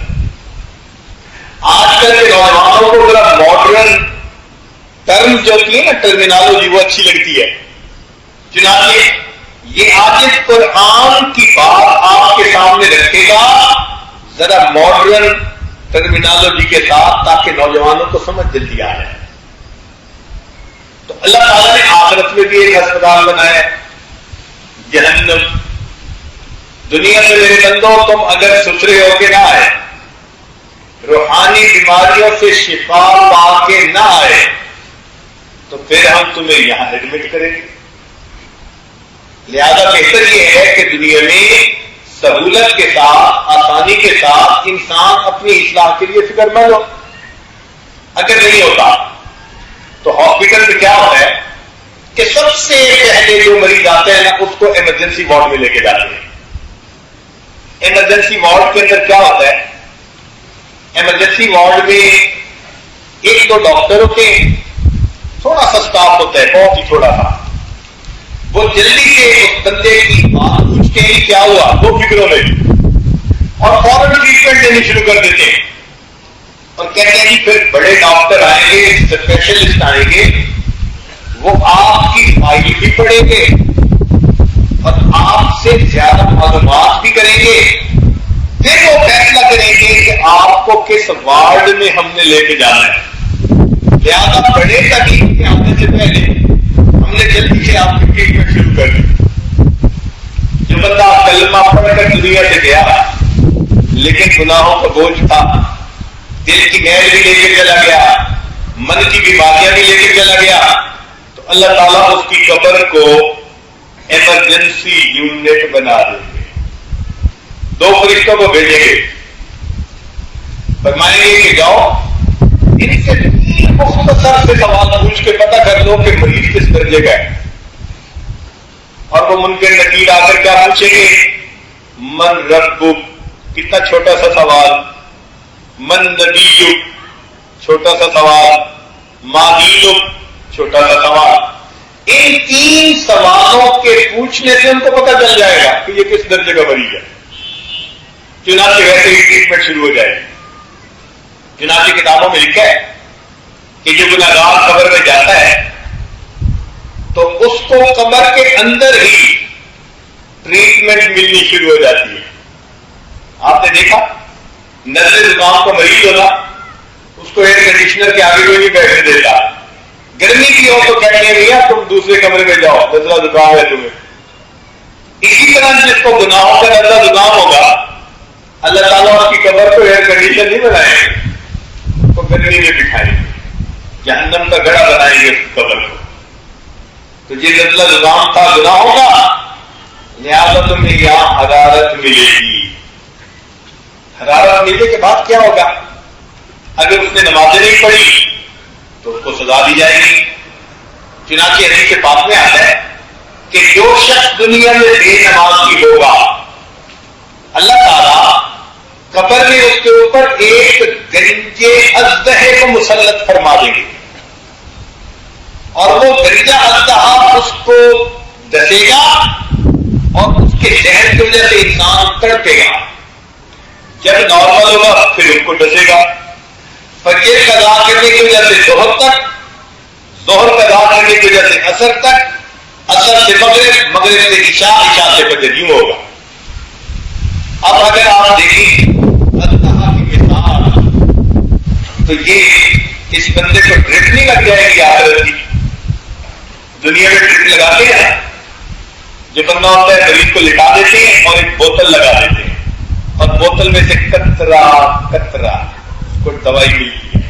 Speaker 2: آج کل کے نوجوانوں کو ذرا ماڈرن ٹرم جو ہوتی ہے نا، ٹرمینالوجی، وہ اچھی لگتی ہے. چنانچہ یہ آج قرآن کی بات آپ کے سامنے رکھے گا ذرا ماڈرن ٹرمینالوجی کے ساتھ، تاکہ نوجوانوں کو سمجھ جلدی آ جائے. تو اللہ تعالیٰ نے آخرت میں بھی ایک ہسپتال بنایا ہے، جہنم. دنیا میں میرے بندوں تم اگر ستھرے ہو کے نہ آئے، روحانی بیماریوں سے شفا پا کے نہ آئے، تو پھر ہم تمہیں یہاں ایڈمٹ کریں گے. لہذا بہتر یہ ہے کہ دنیا میں سہولت کے ساتھ، آسانی کے ساتھ انسان اپنی اصلاح کے لیے فکر مند ہو. اگر نہیں ہوتا تو ہاسپٹل میں کیا ہوتا ہے کہ سب سے پہلے جو مریض آتے ہیں نا، اس کو ایمرجنسی وارڈ میں لے کے جاتے ہیں. ایمرجنسی وارڈ کے اندر کیا ہوتا ہے؟ ایمرجنسی وارڈ میں ایک دو ڈاکٹر ہوتے ہیں، تھوڑا سا اسٹاف ہوتا ہے، بہت ہی تھوڑا سا. وہ جلدی سے اس بندے کی بات پوچھتے ہیں کیا ہوا، وہ فکروں میں، اور فوراً ٹریٹمنٹ دینی شروع کر دیتے ہیں. اور کہتے ہیں جی پھر بڑے ڈاکٹر آئیں گے، اسپیشلسٹ آئیں گے، وہ آپ کی فائل بھی پڑھیں گے اور آپ سے زیادہ معلومات بھی کریں گے، پھر وہ فیصلہ کریں گے کہ آپ کو کس وارڈ میں ہم نے لے کے جانا ہے۔ لہٰذا بڑے تکلیف میں آنے سے پہلے ہم نے جلدی سے آپ کی ٹریٹمنٹ شروع کر دی۔ جو بندہ کلمہ پڑھ کر دنیا سے گیا لیکن گناہوں کا بوجھ تھا، دل کی میل بھی لے کے چلا گیا، من کی بیماریاں بھی لے کے چلا گیا، تو اللہ تعالیٰ اس کی قبر کو ایمرجنسی یونٹ بنا دیں گے، 2 فرشتوں کو بھیجیں گے، فرمائیں گے کہ جاؤ ان سے مختصر سے سوال پوچھ کے پتہ کر لو کہ مریض کس درجے کا ہے۔ اور وہ منکر نکیر آ کر کیا پوچھیں گے؟ من ربک، کتنا چھوٹا سا سوال، من نبیک، چھوٹا سا سوال، ما دینک، چھوٹا سا سوال۔ ان 3 سوالوں کے پوچھنے سے ان کو پتہ چل جائے گا کہ یہ کس درجے کا مریض ہے، چنانچہ ویسے ہی ٹریٹمنٹ شروع ہو جائے گی۔ چنانچہ کتابوں میں لکھا ہے کہ جو گناہگار قبر میں جاتا ہے تو اس کو قبر کے اندر ہی ٹریٹمنٹ ملنی شروع ہو جاتی ہے۔ آپ نے دیکھا نزلے زکام کا مریض ہونا، اس کو ایئر کنڈیشنر کے آگے کوئی نہیں بیٹھنے دیتا، گرمی کی ہو تو کہتے ہیں بھیا تم دوسرے کمرے میں جاؤ، نزلہ زکام ہے تمہیں۔ اسی طرح جس کو گناہوں کا نزلہ زکام ہوگا، اللہ تعالیٰ اس کی قبر کو ایئر کنڈیشن نہیں بنائیں گے، اس کو گرمی میں بٹھائیں گے، جہنم کا گڑھا بنائیں گے اس قبر کو۔ تو یہ نزلہ زکام تھا گناہوں کا، لہٰذا تمہیں یہاں حرارت ملے گی۔ حرارت ملنے کے بعد کیا ہوگا؟ اگر اس نے نمازیں نہیں پڑھی تو اس کو سزا دی جائے گی۔ چنانچہ حدیث پاک میں آتا ہے کہ جو شخص دنیا میں بے نمازی ہوگا، اللہ تعالیٰ قبر میں اس کے اوپر ایک گنجے اژدہے کو مسلط فرما دیں گے، اور وہ گنجا اژدہا اس کو ڈسے گا اور اس کے زہر کی وجہ سے انسان تڑپے گا۔ جب نارمل ہوگا پھر ان کو ڈسے گا، فجر قضا کرنے کی وجہ سے ظہر تک، ظہر قضا کرنے کی وجہ سے عصر تک، عصر سے مغرب، مغرب سے عشاء، عشاء سے فجر، یوں ہوگا۔ اب اگر آپ دیکھیں اژدہا کی مثال، تو یہ اس بندے کو ڈرپ نہیں لگ جائے گی آخرت کی؟ دنیا میں ڈرپ لگاتے ہیں، جو بندہ ہوتا ہے مریض کو لٹا دیتے ہیں اور ایک بوتل لگا دیتے ہیں، اور بوتل میں سے قطرہ قطرہ اس کو دوائی ملتی ہے۔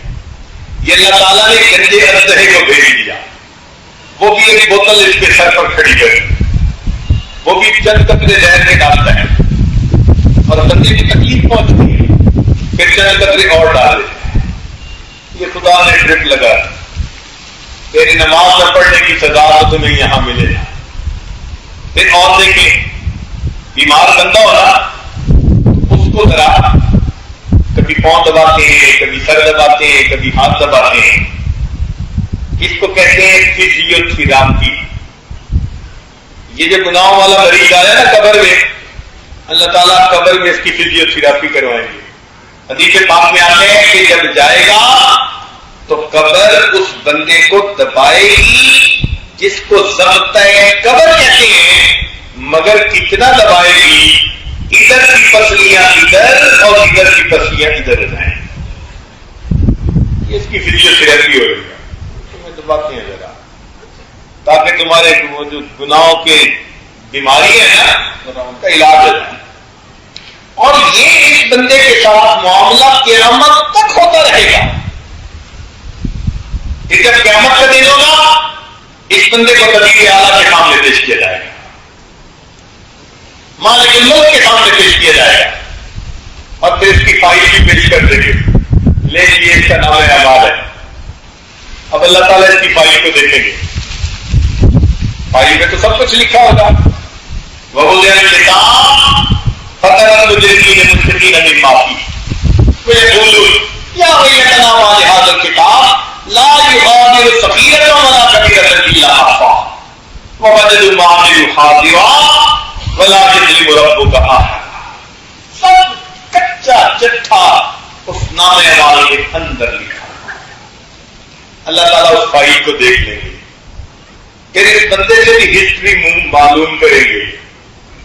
Speaker 2: یہ اللہ تعالیٰ نے گنجے اژدہے کو بھیج دیا، وہ بھی ایک بوتل اس کے سر پر کھڑی کر، وہ بھی چند قطرے زہر میں ڈالتا ہے اور بندے کی تکلیف پہنچتی ہے، پھر چند قطرے اور ڈال دیتے ہیں۔ یہ خدا نے ڈرپ لگا، تیری نماز نہ پڑھنے کی سزا تو تمہیں یہاں ملے گا۔ پھر اور دیکھیں، بیمار بندہ ہونا، اس کو ذرا کبھی پاؤں دباتے ہیں، کبھی سر دباتے ہیں، کبھی ہاتھ دباتے ہیں، اس کو کہتے ہیں فزیو تھراپی۔ یہ جو گناہوں والا مریض آیا نا قبر میں، اللہ تعالیٰ قبر میں اس کی فزیو تھراپی کروائیں گے۔ حدیث پاک میں آتے ہیں کہ جب جائے گا تو قبر اس بندے کو دبائے گی، جس کو ضبطۂ قبر کہتے ہیں، مگر کتنا دبائے گی؟ ادھر کی پسلیاں ادھر اور ادھر کی پسلیاں ادھر جائیں، اس کی فزیو تھراپی ہو رہی ہے۔ تمہیں دباتے ہیں ذرا تاکہ تمہارے جو گناہوں کے بیماری ہے نا ان کا علاج ہو جائے۔ اور یہ اس بندے کے ساتھ معاملہ قیامت تک ہوتا رہے گا۔ پھر جب قیامت کا دن ہوگا، اس بندے کو کبھی کے اعلیٰ کے سامنے پیش کیا جائے گا، مالک الملک کے سامنے پیش کیا جائے گا، اور پھر اس کی فائل بھی پیش کر دیں گے، لے لیے اس کا نام اعمال ہے۔ اب اللہ تعالیٰ اس کی فائل کو دیکھیں گے، فائل میں تو سب کچھ لکھا ہوگا، وَوُضِعَ الْكِتَابُ فَتَرَى الْمُجْرِمِينَ مُشْفِقِينَ مِمَّا فِيهِ وَيَقُولُونَ يَا وَيْلَتَنَا مَا لِهَٰذَا الْكِتَابِ لَا يُغَادِرُ صَغِيرَةً وَلَا كَبِيرَةً إِلَّا أَحْصَاهَا وَوَجَدُوا مَا عَمِلُوا حَاضِرًا وَلَا يَظْلِمُ رَبُّكَ أَحَدًا۔ سب کچا چٹھا اس نامے اعمال کے اندر لکھا. اللہ تعالیٰ اس فائل کو دیکھ لیں گے، پھر اس بندے سے بھی ہسٹری معلوم کریں گے.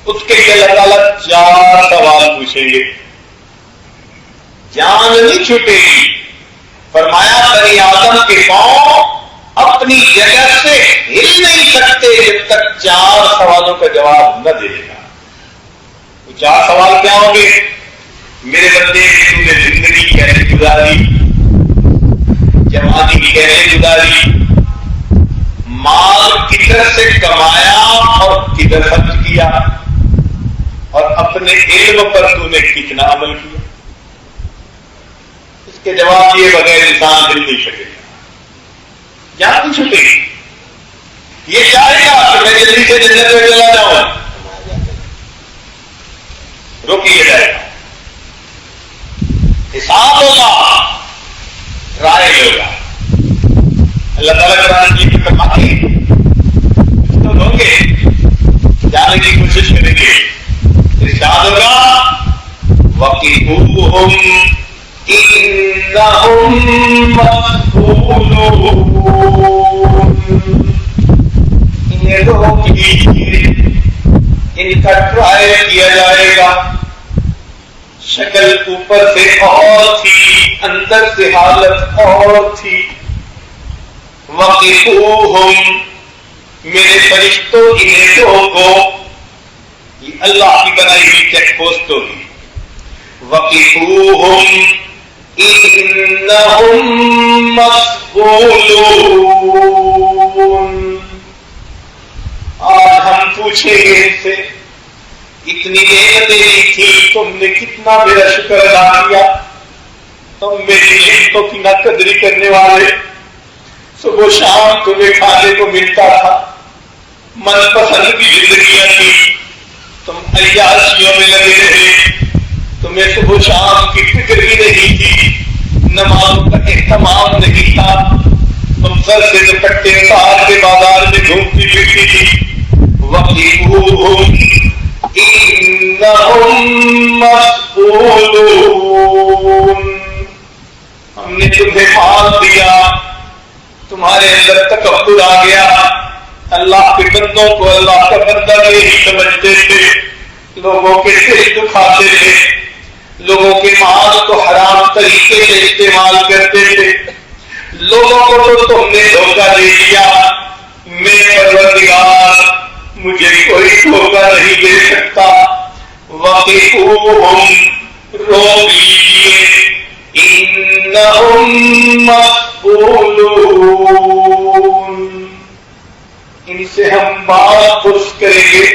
Speaker 2: اس کے لیے اللہ تعالیٰ 4 سوال پوچھیں گے. جان نہیں چھوٹے گی. فرمایا بنی آدم کے پاؤں اپنی جگہ سے ہل نہیں سکتے جب تک 4 سوالوں کا جواب نہ دے گا. وہ 4 سوال کیا ہوں گے؟ میرے بندے تم نے زندگی کیسے گزاری، جوانی کیسے گزاری، مال کدھر سے کمایا اور کدھر خرچ کیا، اور اپنے علم پر تو نے کتنا عمل کیا. اس کے جواب یہ بغیر انسان ہل نہیں سکے گا. جان چھٹے گی. یہ چاہے گا کہ میں جلدی سے جنت میں چلا جاؤں، روکیے جائے گا. حساب ہوگا، رائے ہوگا. اللہ تعالیٰ قرآن کی فرماتے ہیں تو لوگ جانے کی کوشش کریں گے. ارشاد ہوگا وَقِفُوهُمْ إِنَّهُمْ مَسْئُولُونَ. انہیں روک لیجیے، ان کا ٹرائل کیا جائے گا. شکل اوپر سے اور تھی، اندر سے حالت اور تھی. وَقِفُوهُمْ، میرے فرشتوں انہیں روکو. یہ اللہ کی بنائی ہوئی چیک پوسٹ ہوگی. وَقِفُوهُمْ إِنَّهُمْ مَسْئُولُونَ. آج ہم پوچھیں گے ان سے اتنی نعمتیں دی تھی، تم نے کتنا میرا شکر ادا کیا. تم میری نعمتوں کی نہ قدری کرنے والے. صبح و شام تمہیں کھانے کو ملتا تھا، من پسند کی زندگیاں تھی، تم عیاشیوں میں لگے رہے. تمہیں صبح و شام کی فکر بھی نہیں تھی، نمازوں کا اہتمام نہیں تھا. تم سر سے دوپٹے اتار کے بازار میں گھومتی پھرتی تھی. وَقِفُوهُمْ إِنَّهُمْ مَسْئُولُونَ. ہم نے تمہیں مال دیا، تمہارے اندر تکبر آ گیا. اللہ کے بندوں کو اللہ کا بندہ نہیں سمجھتے تھے، لوگوں کے دل دکھاتے تھے، لوگوں کے مال کو حرام طریقے سے استعمال کرتے تھے. لوگوں کو تو تم نے دھوکہ دے دیا. میں پروردگار، مجھے کوئی دھوکہ نہیں دے سکتا. وَقِفُوهُمْ، روک لیجیے. إِنَّهُمْ مَسْئُولُونَ، ان سے ہم بات پرس کریں گے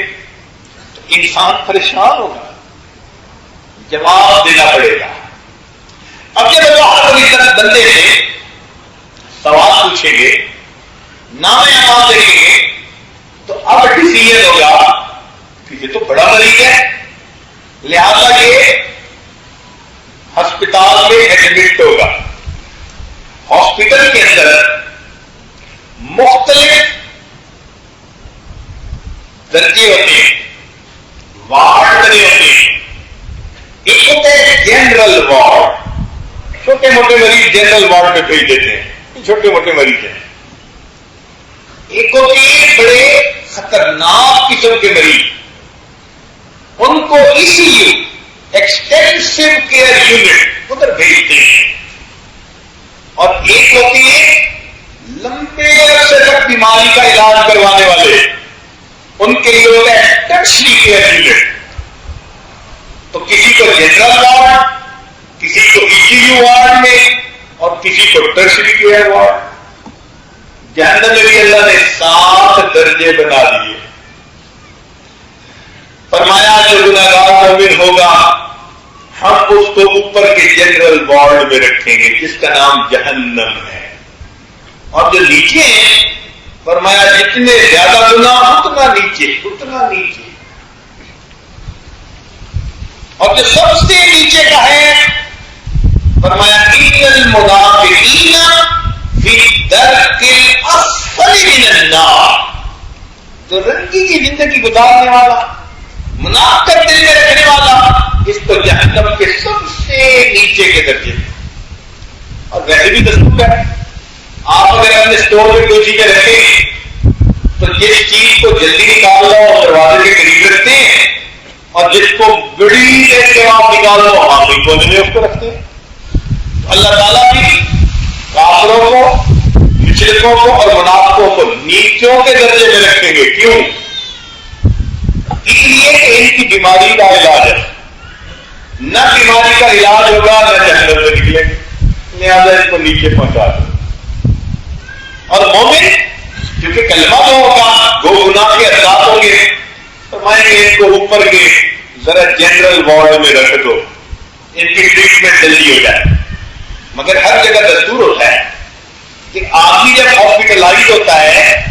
Speaker 2: تو انسان پریشان ہوگا، جواب دینا پڑے گا. اب جب اللہ رب العزت بندے سے سوال پوچھیں گے، نام اعمال دیکھیں گے، تو اب ڈیسیژن ہوگا کہ یہ تو بڑا مریض ہے، لہذا یہ ہسپتال میں ایڈمٹ ہوگا. ہاسپٹل کے اندر مختلف درجے ہوتے ہیں، وارڈ بنے ہوتے ہیں. ایک ہوتا ہے جنرل وارڈ، چھوٹے موٹے مریض جنرل وارڈ میں بھیج دیتے ہیں، چھوٹے موٹے مریض ہیں. ایک ہوتے ہیں بڑے خطرناک قسم کے مریض، ان کو اسی ایکسٹینسو کیئر یونٹ ادھر بھیجتے ہیں. اور ایک ہوتی ہے لمبے عرصے تک بیماری کا علاج کروانے والے، ان کے لیے ہوتا ہے ٹرشری کیئر یونٹ. تو کسی کو جنرل وارڈ، کسی کو ECU وارڈ میں، اور کسی کو ٹرشری کیئر وارڈ. جہنم میں بھی اللہ نے 7 درجے بنا دیے. فرمایا جو گناہگار مومن ہوگا ہم اس کو اوپر کے جنرل وارڈ میں رکھیں گے جس کا نام جہنم ہے. اور جو نیچے ہیں فرمایا جتنے زیادہ گناہ اتنا نیچے، اتنا نیچے. اور جو سب سے نیچے کا ہے فرمایا ان المنافقین فی الدرک الاسفل من النار. جو رنگی کی زندگی گزارنے والا، منافقت دل میں رکھنے والا، اس کو جہنم کے سب سے نیچے کے درجے اور ویسے بھی دستور ہے، آپ اگر اپنے اسٹور میں کوئی چیزیں رکھیں تو جس چیز کو جلدی نکالنا اور دروازے کے قریب رکھتے ہیں، اور جس کو بڑی دیر کے بعد نکالنا وہاں بھی کونے میں اس کو رکھتے ہیں۔ اللہ تعالیٰ بھی کافروں کو، مشرکوں کو اور منافقوں کو نیچوں کے درجے میں رکھیں گے۔ کیوں؟ اس لیے کہ ان کی بیماری کا علاج ہے، نہ بیماری کا علاج ہوگا نہ جہنم سے نکلے گے، لہٰذا اس کو نیچے پہنچا دو۔ اور مومن کیونکہ کلمہ تو ہوگا، وہ گناہ کے اثرات ہوں گے، فرمائیں گے ان کو اوپر کے ذرا جنرل وارڈ میں رکھ دو، ان کی ٹریٹمنٹ جلدی ہو جائے۔ مگر ہر جگہ دستور ہوتا ہے کہ آدمی جب ہاسپٹلائز ہوتا ہے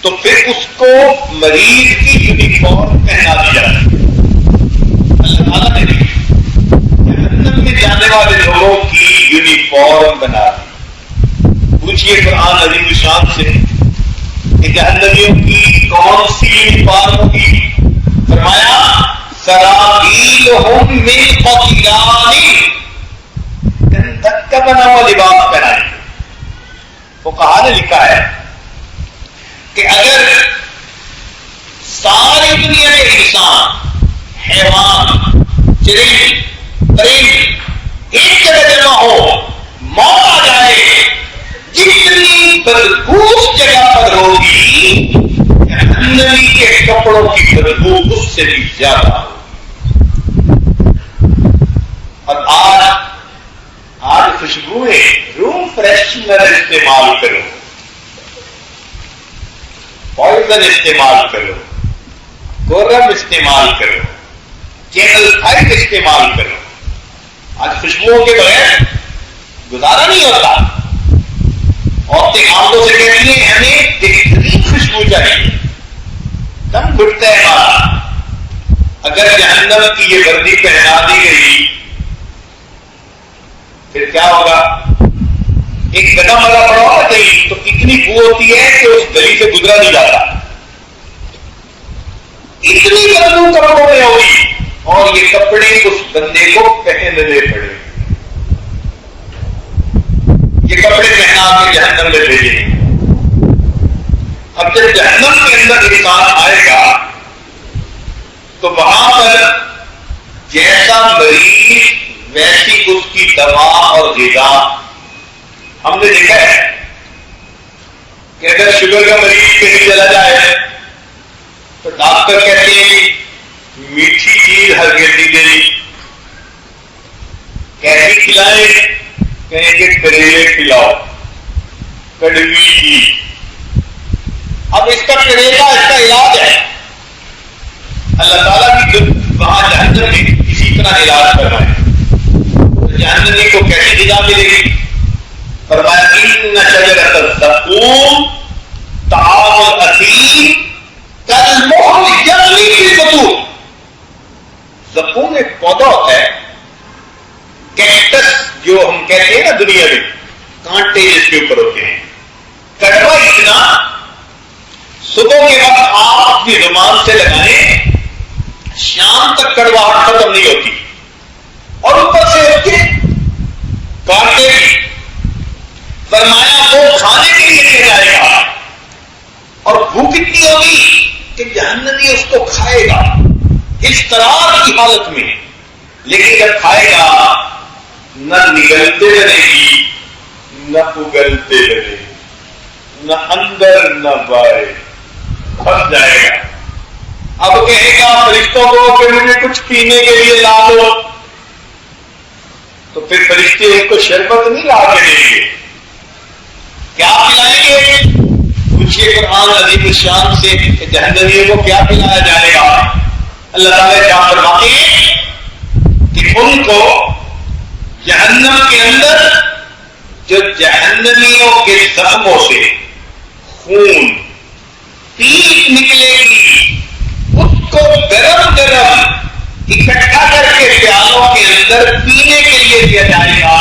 Speaker 2: تو پھر اس کو مریض کی یونیفارم پہنا دی جاتی ہے۔ اللہ تعالیٰ نے جہنم میں جانے والے لوگوں کی یونیفارم بنا دی۔ پوچھئے قرآن عظیم الشان سے کہ جہنمیوں کی کون سی یونیفارم ہوگی؟ فرمایا سرابیلہم من قطران، گندھک کا بنا ہوا لباس پہنائیں گے۔ فقہاء نے لکھا ہے کہ اگر ساری دنیا کے انسان، حیوان، چرند، پرند ایک جگہ جمع ہو، موت آ جائے، جتنی بدبو اس جگہ پر ہوگی جہنمی کے کپڑوں کی بدبو اس سے بھی زیادہ ہوگی۔ اور آج خوشبوئیں، روم فریشنر استعمال کرو، پوائزن استعمال کرو، گورم استعمال کرو، چینل 5 استعمال کرو، آج خوشبوؤں کے بغیر گزارا نہیں ہوتا۔ عورتیں آمدوں سے کہتی ہیں ہمیں بہترین خوشبو چاہیے، دم گھٹتا ہے ہمارا۔ اگر جہنم کی یہ وردی پہنا دی گئی پھر کیا ہوگا؟ ایک قدم اگر پڑا ہوگا کہیں تو اتنی بو ہوتی ہے کہ اس گلی سے گزرا نہیں جاتا، اتنی بدبو کپڑوں میں ہوگی، اور یہ کپڑے اس بندے کو پہننے پڑے، یہ کپڑے پہنا کے جہنم میں بھیجیں۔ اب جب جہنم کے اندر انسان آئے گا تو وہاں پر جیسا مریض ویسی اس کی دوا اور غذا۔ ہم نے دیکھا ہے کہ اگر شوگر کا مریض کہیں چلا جائے تو ڈاکٹر کہتے ہیں میٹھی چیز ہرگز نہیں دینی، کیسی کھلائیں؟ کہیں کہ کریلے کھلاؤ، کڑوی چیز۔ اب اس کا کریلا اس کا علاج ہے، اللہ تعالیٰ کی جو وہاں جہنم میں اسی طرح علاج کروائے تو جہنمی کو کیسی غذا ملے گی؟ فرمایا ان شجرۃ الزقوم طعام الاثیم کالمہل یغلی فی البطون۔ زقوم ایک پودا ہوتا ہے، کیکٹس جو ہم کہتے ہیں نا دنیا میں، کانٹے جس کے اوپر ہوتے ہیں، کڑوا اتنا، صبح کے وقت آپ اپنی زبان سے لگائیں شام تک کڑواہٹ ختم نہیں ہوتی، اور اوپر سے اس کے کانٹے بھی۔ فرمایا وہ کھانے کے لیے لے جائے گا، اور بھوک اتنی ہوگی کہ جہنمی اس کو کھائے گا اس طرح کی حالت میں، لیکن جب کھائے گا نہ نگلتے رہے گی نہ اگلتے رہے گی، نہ اندر نہ باہر، پھنس جائے گا۔ اب کہے گا فرشتوں کو کہ مجھے کچھ پینے کے لیے لا دو، تو پھر فرشتے ان کو شربت نہیں لا کے دیں گے، کیا پلائیں گے؟ پوچھئے قرآن عظیم الشان سے کہ جہنمیوں کو کیا پلایا جائے گا؟ اللہ تعالیٰ کیا فرماتے ہیں کہ ان کو جہنم کے اندر جو جہنمیوں کے زخموں سے خون پیپ نکلے گی، اس کو گرم گرم اکٹھا کر کے پیالوں کے اندر پینے کے لیے دیا جائے گا۔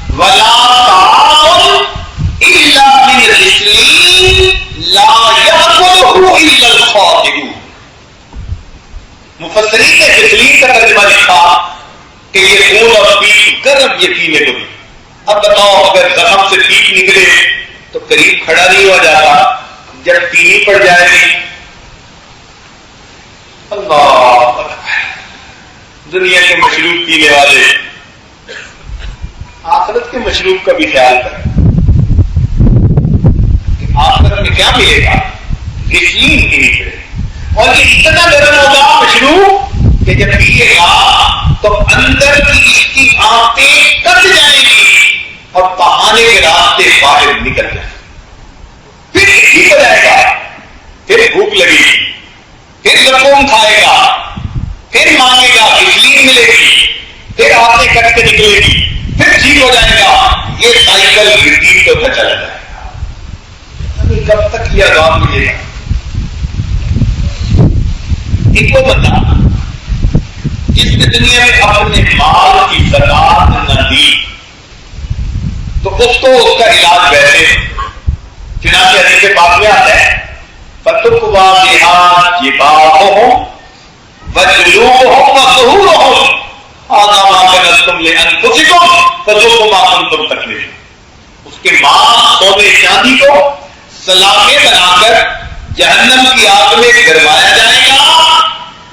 Speaker 2: وَلَا طَعَامٌ إِلَّا مِنْ غِسْلِينٍ لَا يَأْكُلُهُ إِلَّا الْخَاطِئُونَ۔ مفسرین نے غسلین کا ترجمہ لکھا کہ یہ خون اور پیپ گرم یہ پینے کو بھی، اب بتاؤ اگر زخم سے پیپ نکلے تو قریب کھڑا نہیں ہو جاتا، جب پینی پڑ جائے گی اللہ دنیا کے مشروب پینے والے آخرت کے مشروب کا بھی خیال کریں کہ آخرت میں کیا ملے گا، غسلین پینی پڑے اور یہ اتنا گرم ہوگا مشروب کہ جب پیے گا تو اندر کی اس کی آنتیں کٹ جائیں گی اور بہانے کے راستے باہر نکل جائیں گے، پھر ٹھیک ہو جائے گا، پھر بھوک لگے گی، پھر زخم کھائے گا، پھر مانگے گا، غسلین ملے گی، پھر آنتیں کٹ کے نکلے گی، پھر ٹھیک ہو جائے گا، یہ سائیکل ریپیٹ ہوتا چلا جائے گا، کب تک یہ عذاب ملے گا۔ ایک وہ بندہ جس نے دنیا میں اپنے مال کی زکات نہ دی تو اس کو اس کا علاج ویسے چنانچہ حدیث پاک میں آتا ہے فتقوا بها جباههم وجلوبهم وظهورهم هذا ما كنتم لانفسكم فذوقوا ما كنتم تكنزون، اس کے مال سونے چاندی کو سلاخیں بنا کر جہنم کی آگ میں گرمایا جائے گا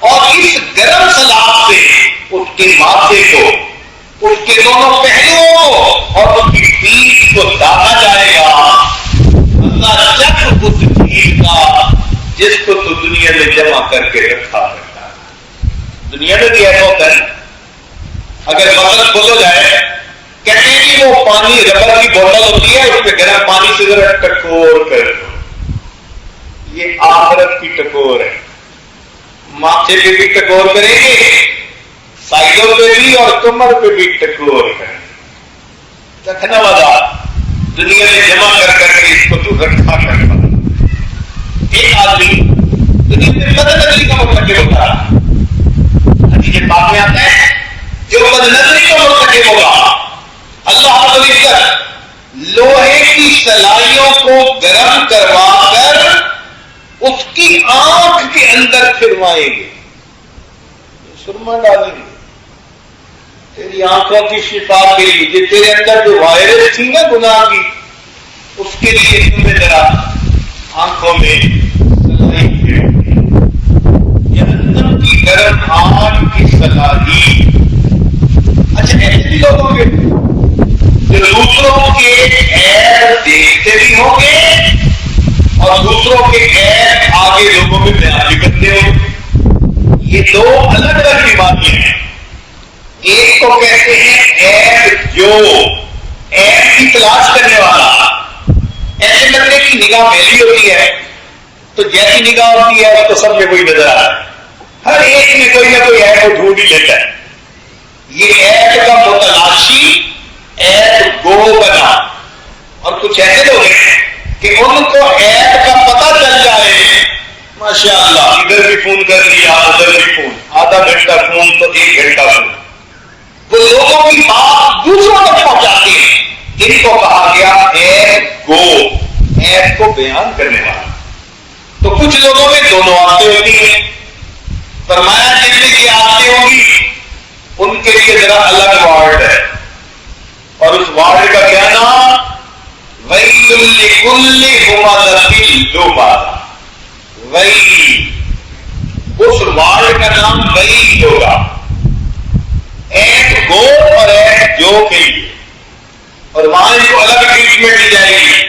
Speaker 2: اور اس گرم سلاخ سے اس کے ماتھے کو، اس کے دونوں پہلوؤں کو اور اس کی پیٹھ کو داغا جائے گا۔ اللہ چکر اس چیز کا جس کو تو دنیا میں جمع کر کے رکھا کرتا ہے۔ دنیا میں بھی ایسا ہوتا ہے اگر مطلب کھل ہو جائے کہتے ہیں کہ وہ پانی ربر کی بوتل ہوتی ہے اس پہ گرم پانی سے ذرا ٹکور کر دو، یہ آخرت کی ٹکور ہے، ماتھے پہ بھی ٹکور کریں گے، سائڈوں پہ بھی اور کمر پہ بھی ٹکور کریں گے، رکھنا والا دنیا میں جمع کر کر کے اس کو تو رکھا کرنا۔ ایک آدمی دنیا میں بد نظری کا مرتکب ہوتا ہے، حدیث پاک میں آتا ہے جو بد نظری کا مرتکب ہوگا اللہ رب العزت لوہے کی سلائیوں کو گرم کروا کر اس کی آنکھ کے اندر پھروائیں گے، سرما ڈالیں گے تیری آنکھوں کی شفا کے لیے، تیرے اندر جو وائرس تھی نا گناہ کی اس کے لیے تمہیں ذرا آنکھوں میں سلائی پھیریں، جہنم کی گرم آگ کی سلائی۔ اچھا ایسے بھی لوگ ہوں گے جو دوسروں کے عیب دیکھتے بھی ہوں گے اور دوسروں کے عیب آگے لوگوں میں بیان بھی کرتے ہوں گے۔ یہ دو الگ الگ بیماریاں ہیں، ایک کو کہتے ہیں عیب جو، عیب کی تلاش کرنے والا، ایسے بندے کی نگاہ میلی ہوتی ہے تو جیسی نگاہ ہوتی ہے اس کو سب میں کوئی نظر آتا ہے، ہر ایک میں کوئی نہ کوئی عیب کو ڈھونڈ ہی لیتا ہے، یہ عیب کا متلاشی عیب گو بنا۔ اور کچھ ایسے لوگ ہیں کہ ان کو عیب کا پتہ چل جائے ماشاء اللہ ادھر بھی فون کر لیا ادھر بھی فون، آدھا گھنٹہ فون تو 1 گھنٹہ فون، وہ لوگوں کی بات دوسروں تک پہنچاتے ہیں، ان کو کہا گیا عیب گو، عیب کو بیان کرنے والا۔ تو کچھ لوگوں میں دونوں آتے ہوتی ہیں، فرمایا جن میں یہ آتے ہوں گی ان کے لیے ذرا الگ وارڈ ہے، اور اس وارڈ کا کیا نام ویل لکل ہمزۃ لمزہ، ویل، اس وارڈ کا نام ویل ہوگا، عیب گو اور عیب جو کے لیے، اور وہاں ان کو الگ ٹریٹمنٹ دی جائے گی۔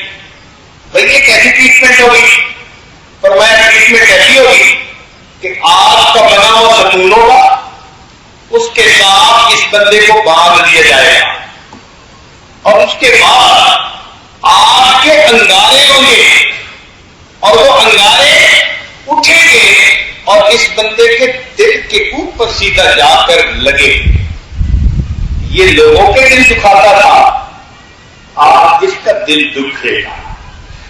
Speaker 2: بھائی یہ کیسی ٹریٹمنٹ ہوگی؟ فرمایا ٹریٹمنٹ ایسی ہوگی کہ آگ کا بنا ہوا ستون ہوگا، اس کے ساتھ اس بندے کو باندھ دیا جائے گا، اور اس کے بعد آگ کے انگارے ہوں گے، اور وہ انگارے اٹھیں گے اور اس بندے کے دل کے اوپر سیدھا جا کر لگے۔ یہ لوگوں کے دل دکھاتا تھا، آج اس کا دل دکھے گا۔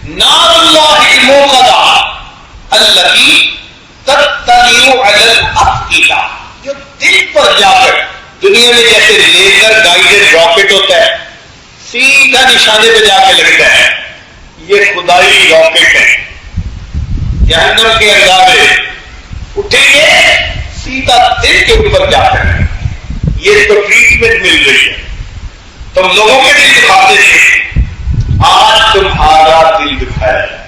Speaker 2: نار اللہ الموقدہ التی تطلع علی الافئدہ، جو دل پر جا کر، دنیا میں جیسے لیزر گائیڈڈ راکٹ ہوتا ہے سیدھا نشانے پہ جا کے لگتا ہے، یہ خدائی راکٹ ہے، جہنم کے انگارے اٹھیں گے سیدھا دل کے اوپر جا کر، یہ اس کو ٹریٹمنٹ مل رہی ہے۔ تم لوگوں کے دل دکھاتے تھے، آج تمہارا دل دکھایا جائے.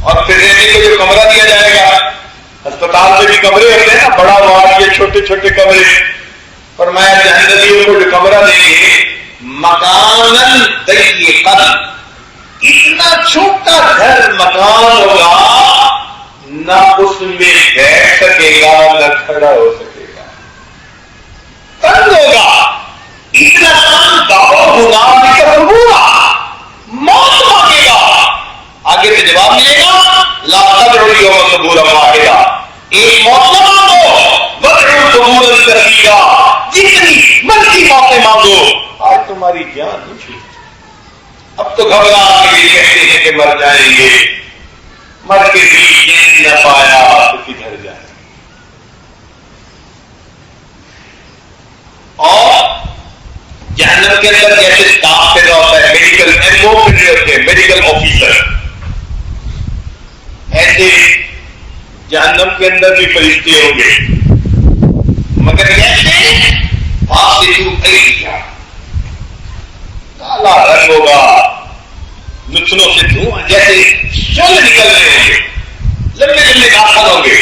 Speaker 2: اور پھر رہنے کو جو کمرہ دیا جائے گا، اسپتال میں بھی کمرے ہوتے ہیں نا، بڑا وارڈ، یہ چھوٹے چھوٹے کمرے، اور میں جہنمیوں کو جو کمرہ دیں گے، مکانن ضیقا، اتنا چھوٹا گھر مکان ہوگا، نہ اس میں بیٹھ سکے گا نہ کھڑا ہو سکے گا، تنگ ہوگا، اتنا تنگ دعو گناہ کا ہوا، موت مانگے گا. آگے سے جواب ملے گا، لا تدعوا اليوم ثبورا واحدا، ایک موت نہ مانگو، بدعوا ثبورا كثيرا، جتنی مرضی موتیں مانگو. آج تمہاری جان نہیں چھوٹی، اب تو گھبرا کے لیے کہتے ہیں کہ مر جائیں گے، مر کے بھی چین نہ پایا تو کدھر جائیں. اور جہنم کے اندر جیسے اسٹاف پہ ہوتا ہے، میڈیکل ایم او پہ ہوتے ہیں، میڈیکل آفیسر، ایسے جہنم کے اندر بھی فرشتے ہوں گے، مگر ایسے فاسدو ایدیا، کالا رنگ ہوگا، نتنوں سے دھواں جیسے شل نکل رہے ہوں گے، لمبے لمبے داخل ہوں گے.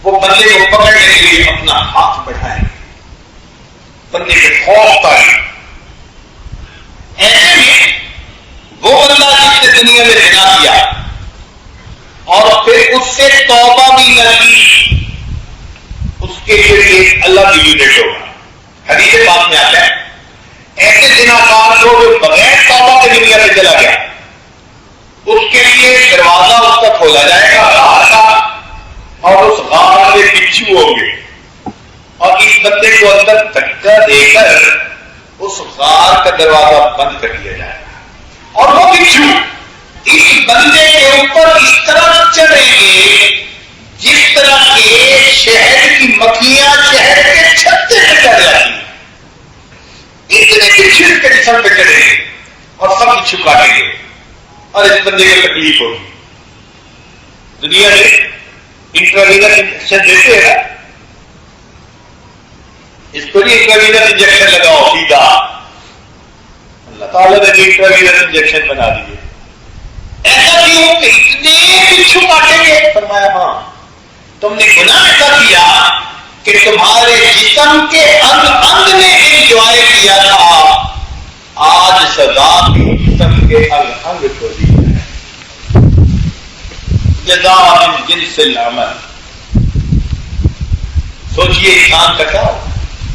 Speaker 2: وہ بندے کو پکڑنے کے لیے اپنا ہاتھ بڑھائیں گے، بندے کے خوف پر. ایسے میں وہ بندہ جس نے دنیا میں زنا کیا اور پھر اس سے توبہ بھی نہ کی، اس کے لیے اللہ کی یونٹ ہوگا. حدیث پاک میں آتا ہے، ایسے زناکار کو جو بغیر توبہ کے دنیا سے چلا گیا، اس کے لیے دروازہ اس کا کھولا جائے گا غار کا، اور اس غار میں بچھو ہوں گے، اور اس بندے کو اندر دھکا دے کر اس غار کا دروازہ بند کر دیا جائے گا، اور وہ بچھو اس بندے کے اوپر اس طرح چڑھیں گے جس طرح کے شہد کی مکھیاں شہد کے چھتے پہ چڑھ جاتی ہیں. اتنے بچھو کے جسم پہ چڑھیں گے اور سب بچھو کاٹیں گے، اور اس بندے کو تکلیف ہوگی. دنیا میں انٹراوینس انجیکشن دیتے ہیں، اس کو بھی انٹراوینس انجیکشن لگاؤ سیدھا. اللہ تعالیٰ نے انٹراوینس انجیکشن بنا دیے. ایسا کیوں کہ اتنے بچھو کاٹیں گے؟ فرمایا ہاں، تم نے گناہ ایسا کیا کہ تمہارے جسم کے انگ انگ نے انجوائے کیا تھا، آج سزا بھی جسم کے انگ انگ کو دی ہے. جزاء من جنس العمل. سوچئے انسان کا کیا ہوگا،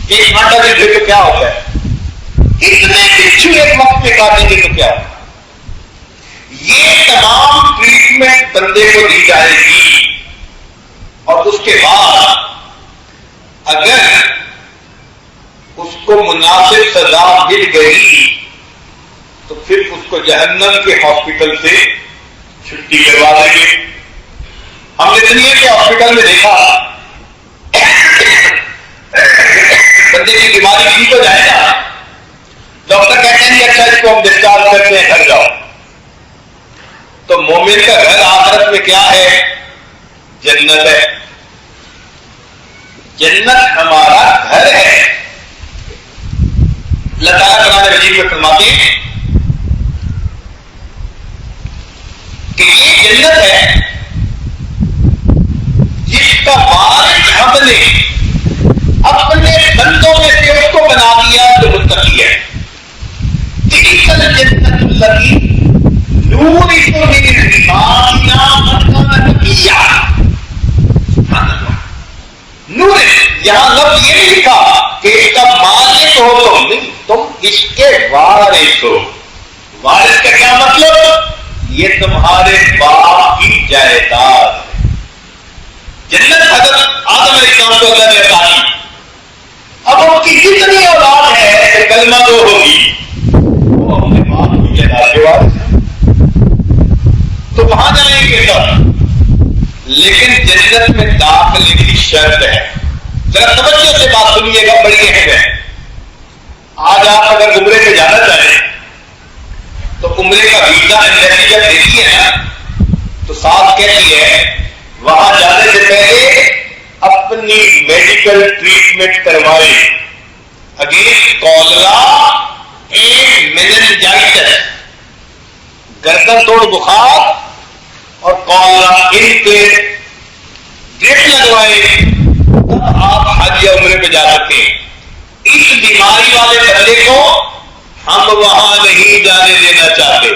Speaker 2: ایک آٹا دے تو کیا ہوتا ہے، اتنے بچھو ایک وقت میں کاٹیں گے تو کیا ہوگا. یہ تمام ٹریٹمنٹ بندے کو دی جائے گی، اور اس کے بعد اگر اس کو مناسب سزا مل گئی تو پھر اس کو جہنم کے ہاسپٹل سے چھٹی کروا دیں گے. ہم نے دنیا کے ہاسپٹل میں دیکھا، بندے کی بیماری ٹھیک ہو جائے گا، ڈاکٹر کہتے ہیں اچھا اس کو ہم ڈسچارج کرتے ہیں، گھر جاؤ. تو مومن کا گھر آخرت میں کیا ہے؟ جنت ہے. جنت ہمارا گھر ہے. اللہ تعالیٰ قرآن مجید میں فرماتے ہیں کہ یہ جنت ہے جس کا وارث ہم نے اپنے بندوں میں سے اس کو بنا دیا جو متقی ہے. تلک الجنت التی نورث من عبادنا من کان تقیا. نورث یہاں لفظ یہ نہیں لکھا کہ اس کا مالک ہو تم، نہیں، تم اس کے وارث ہو. وارث کا کیا مطلب؟ یہ تمہارے باپ کی جائیداد ہے. جنت حضرت آدم علیہ السلام کو اللہ نے عطا کی. اب ان کی جتنی اولاد ہے کلمہ دو ہوگی، وہ اپنے باپ کی جائیداد کے وارث ہیں، تو وہاں جائیں گے سب. لیکن جنت میں داخلے کی شرط ہے. ذرا توجہ سے بات سنیے گا، بڑی اہم ہے. آج آپ اگر عمرے پہ جانا چاہیں تو عمرے کا ویزا ایمبیسی جب دیتی ہے نا تو ساتھ کہتی ہے وہاں جانے سے پہلے اپنی میڈیکل ٹریٹمنٹ کروائیں اگینسٹ کالرا سر توڑ بخار اور کالرا ان کے ڈرپ لگوائے تب آپ حج یا عمرے پہ جا سکتے ہیں. اس بیماری والے بندے کو ہم وہاں نہیں جانے دینا چاہتے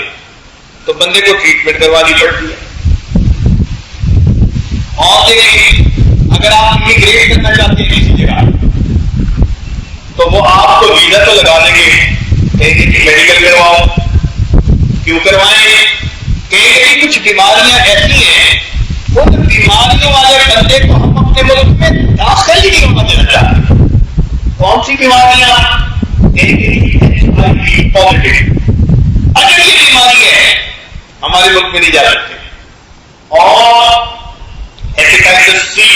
Speaker 2: تو بندے کو ٹریٹمنٹ کروانی پڑتی ہے. اور دیکھیں اگر آپ امیگریٹ کرنا چاہتے ہیں کسی جگہ تو وہ آپ کو ویزا تو لگا دیں گے, کہیں گے کہ میڈیکل کرواؤ. کیوں کروائیں؟ کہیں گے کہ کچھ بیماریاں ایسی ہیں ان بیماریوں والے بندے کو ہم اپنے ملک میں داخل ہی نہیں ہونے دینا چاہتے. کون سی بیماریاں؟ پازیٹیو. اگر یہ بیماری ہے ہمارے ملک میں نہیں جا سکتے. اور ہیپیٹائٹس سی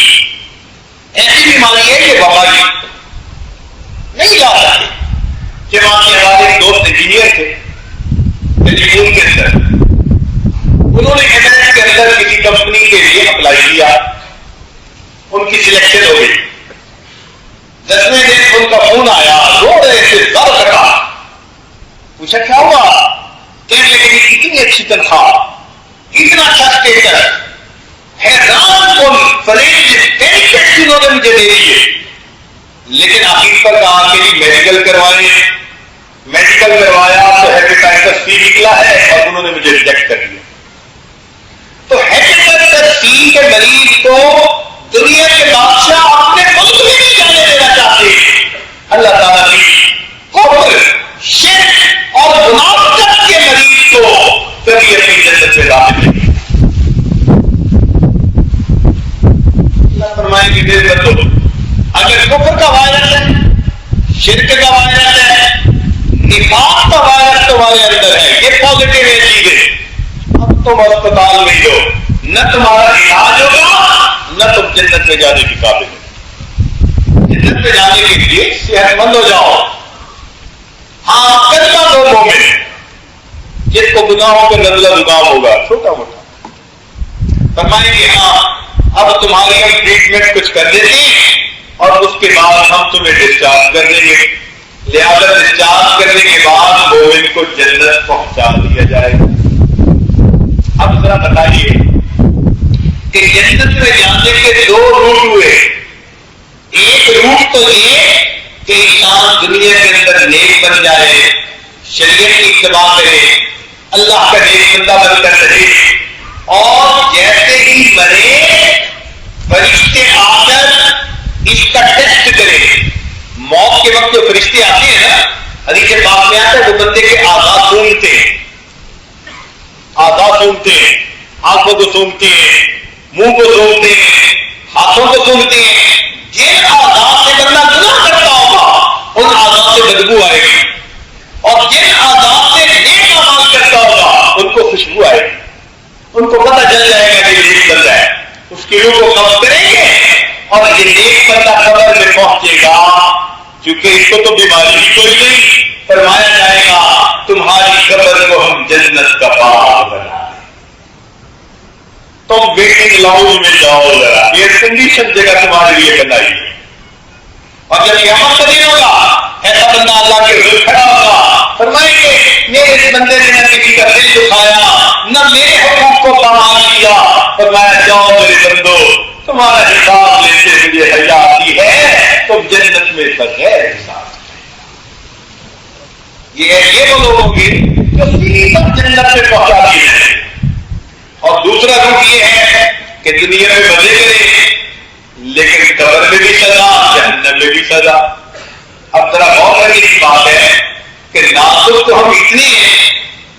Speaker 2: ایسی بیماری ہے کہ وبائی نہیں جا سکتے. جہاں کے ہمارے ایک دوست انجینئر تھے ٹیلی فون کے اندر, انہوں نے ایمرس کے اندر کسی کمپنی کے لیے اپلائی کیا, ان کی سلیکشن ہو گئی. 10ویں دن ان کا فون آیا, رو رہے تھے, در کٹا. پوچھا کیا ہوا؟ کہنے لگے اتنی اچھی تنخواہ, اتنا اچھا اسٹیٹس, حیران کن فریج بینیفٹس انہوں نے مجھے دے دیے, لیکن آخر پر کہا کہ جی میڈیکل کروائیں. میڈیکل کروایا تو ہیپیٹائٹس سی نکلا ہے اور انہوں نے مجھے ریجیکٹ کر دیا. تو ہیپیٹائٹس سی کے مریض کو دنیا کے بادشاہ اپنے ملک میں نہیں جانے دینا چاہتے. اللہ تعالیٰ کی کفر, شرک اور منافقت کے مریض کو کبھی اپنی جنت میں داخل نہیں. اللہ فرمائیں کہ دیر کر دو, اگر کفر کا وائرس ہے, شرک کا وائرس ہے, نفاق کا وائرس تمہارے اندر ہے, یہ پازیٹیو ہے چیزیں, اب تم اسپتال میں ہو, نہ تمہارا علاج ہوگا نہ تم جنت میں جانے کی قابل ہو. جنت میں جانے کے لیے صحت مند ہو جاؤ. ہاں کتنا لوگوں میں جس کو گناہوں کا نزلہ زکام ہوگا چھوٹا موٹا, فرمائیں گے ہاں اب تمہاری ہم ٹریٹمنٹ کچھ کر دیتے ہیں اور اس کے بعد ہم تمہیں ڈسچارج کر دیں گے. لہذا ڈسچارج کرنے کے بعد مومن کو جنت پہنچا دیا جائے گا. اب ذرا بتائیے کہ جنت میں جانے کے 2 روٹ ہوئے. ایک روٹ تو یہ کہ انسان دنیا کے اندر نیک بن جائے, شریعت کی اتباع کرے, اللہ کا نیک بندہ بن کر رہے, اور جیسے ہی مرے فرشتے آ کر اس کا ٹیسٹ کرے. موت کے وقت جو فرشتے آتے ہیں نا, حدیث پاک میں آتا ہے وہ بندے کے اعضاء سونگتے ہیں, آنکھوں کو سونگتے ہیں, منہ کو سونگتے ہیں, ہاتھوں کو سونگتے ہیں. جن اعضاء سے بندہ گناہ کرتا ہوگا ان اعضاء سے بدبو آئے گی, اور جن اعضاء سے نیک اعمال کرتا ہوگا ان کو خوشبو آئے گی. ان کو پتہ چل جائے گا کہ یہ نیک بندہ ہے. اس کی روح کو قبض کریں گے اور یہ نیک بندہ قبر میں پہنچے گا. کیونکہ اس کو تو بیماری ہی کوئی نہیں, فرمایا جائے گا تمہاری قبر کو ہم جنت کا باغ بنا دیں. تم ویٹنگ لاؤنج میں جاؤ, ذرا ایئر کنڈیشن جگہ تمہارے لیے بنائی ہے. اور جب قیامت کا دن ہوگا ایسا بندہ اللہ کے روز کھڑا ہوگا, فرمائیں گے میرے اس بندے نے نہ کسی کا دل دکھایا نہ میرے حقوق کو پامال کیا. فرمایا جاؤ میرے بندو, تمہارا حساب لیتے مجھے حیا آتی ہے, تم جنت میں بغیر حساب. یہ وہ لوگ ہوں گے جو سیدھا جنت میں پہنچا دیے ہیں. اور دوسرا روٹ یہ ہے کہ دنیا میں مزے کرے لیکن قبر میں بھی سزا, جہنم میں بھی سزا. اب ذرا غور کرنے کی بات ہے کہ ناسک تو ہم اتنے ہیں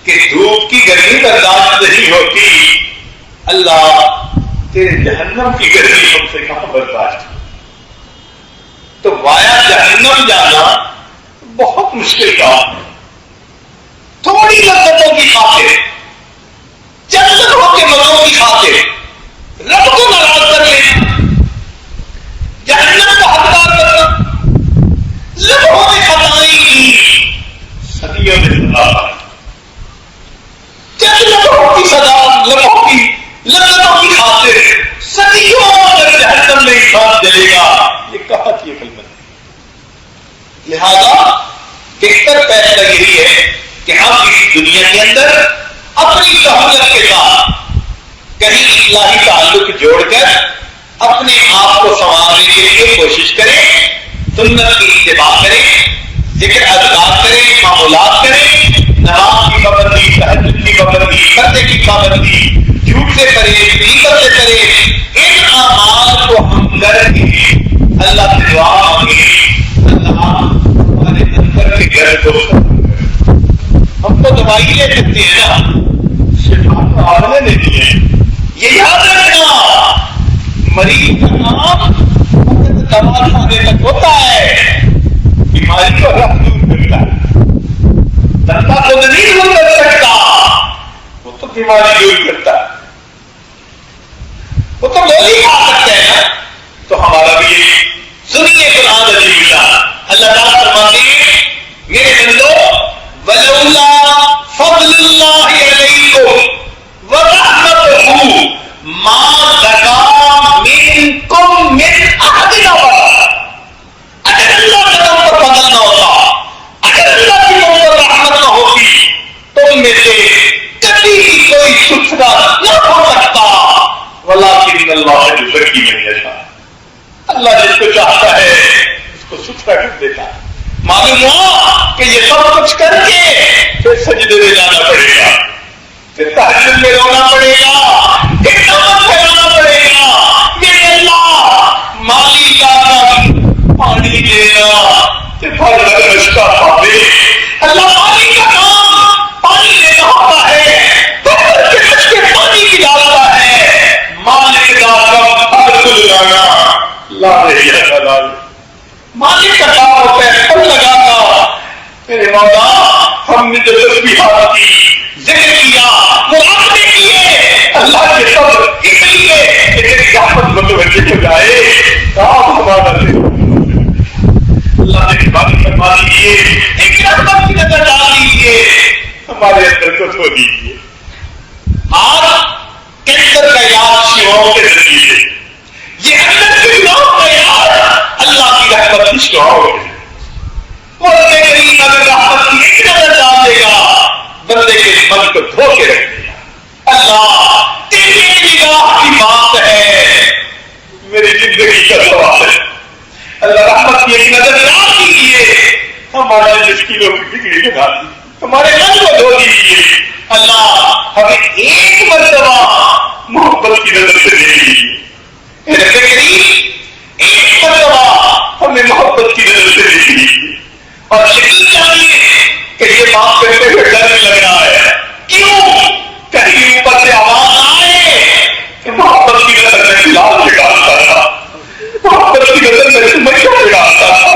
Speaker 2: کہ دھوپ کی گرمی برداشت نہیں ہوتی, اللہ تیرے جہنم کی گرمی ہم سے کہاں برداشت. تو وایا جہنم جانا بہت مشکل کام ہے. تھوڑی لذتوں کی خاطر, جنتوں کے مزوں کی خاطر رب کو ناراض کر لینا, جہنم کا حقدار کرنا, لمحوں میں خطائی کی صدیوں میں سزا. جب لمحوں کی سزا, لمحوں کی لذتوں کی خاطر صدیوں اگر جہنم میں انسان جلے گا, یہ کہاں کی عقل مند ہے. لہذا بہتر فیصلہ یہی ہے کہ ہم اس دنیا کے اندر اپنی سہولت کے ساتھ کہیں اصلاحی تعلق جوڑ کر اپنے آپ کو سنوارنے کے لیے کوشش کریں، سنت کی اتباع کریں، ذکر اذکار کریں، معمولات کریں، نماز کی پابندی، تہجد کی پابندی، پردے کی پابندی، جھوٹ سے پرہیز، غیبت سے پرہیز، ان اعمال کو ہم کر کے اللہ سے دعا مانگیں، اللہ ہمارے اندر کے گھر کو ہم تو دوائی لے سکتے ہیں نا، شفا تو آپ نے دینی ہے، یہ یاد رکھنا، مریض کا نام فقط دوا کھانے تک ہوتا ہے، بیماری کو رب دور کرتا ہے، دندا خود نہیں دور کر سکتا، وہ تو بیماری دور کرتا ہے، وہ تو گولی کھا سکتا ہے نا، تو ہمارا بھی سنیے قرآن عظیم کا، اللہ تعالیٰ فرماتے ہیں میرے بندو وَلَوْلَا فَضْلُ اللَّهِ عَلَيْكُمْ وَرَحْمَتُهُ مَا زَكَىٰ مِنكُم مِّنْ أَحَدٍ أَبَدًا، اگر اللہ کا تم پر فضل نہ ہوتا، اگر اللہ کی تم پر رحمت نہ ہوتی، تم میں سے کبھی بھی کوئی ستھرا نہ ہو سکتا، وَلَٰكِنَّ اللَّهَ يُزَكِّي مَن يَشَاءُ، اللہ جس کو چاہتا ہے اس کو ستھرا کر دیتا ہے۔ معلوم ہوا کہ یہ سب کچھ کر کے پھر سجدے میں جانا پڑے گا، پھر تہجد میں رونا پڑے گا، پھر نماز میں رونا پڑے گا، میرے اللہ مالی کا پانی دینا، پھر پھل کا پاوے، اللہ مالی کا کام پانی دینا ہوتا ہے، پتھر کے بچ کے پانی پلاتا ہے، مالک کا کام پھل لگانا، لا الہ الا اللہ، مالک کا کام ہوتا ہے پھل لگانا۔ میرے مولا ہم نے جو تسبیحات کی، ذکر کیا، مراقبے کیے، اللہ کے سب اس لیے کہ تیری رحمت متوجہ ہو جائے، کام ہمارا دے، اللہ نے بات فرما دیجیے، ایک رحمت کی نظر ڈال دیجیے، ہمارے اندر کو دھو دیجیے۔ آج کینسر کا علاج شیواؤں کے ذریعے، یہ اندر کے گناہوں کا علاج اللہ کی رحمت کی شیواؤں ہے۔ بندے کریم اگر رحمت کی ایک نظر ڈال دے گا، بندے کے من کو دھو کے رکھ دے گا۔ اللہ تیری نگاہ کی بات ہے، میری زندگی کا سوال ہے، اللہ رحمت کی ایک نظر ڈال دیجیے، ہمارے مشکلوں کی بگڑی بنا دی، ہمارے من کو دھو دیجیے، اللہ ہمیں ایک مرتبہ محبت کی نظر سے دیکھ لیجیے، رب کریم ایک مرتبہ ہمیں محبت کی نظر سے دیکھ لیجیے، اور یقین جانیے کہ یہ بات کرتے ہوئے ڈر لگ رہا ہے، کیوں؟ کہیں اوپر سے آواز آئے کہ محبت کی نظر میں فلال بگاڑتا تھا، محبت کی نظر میں سمجھا بگاڑتا تھا،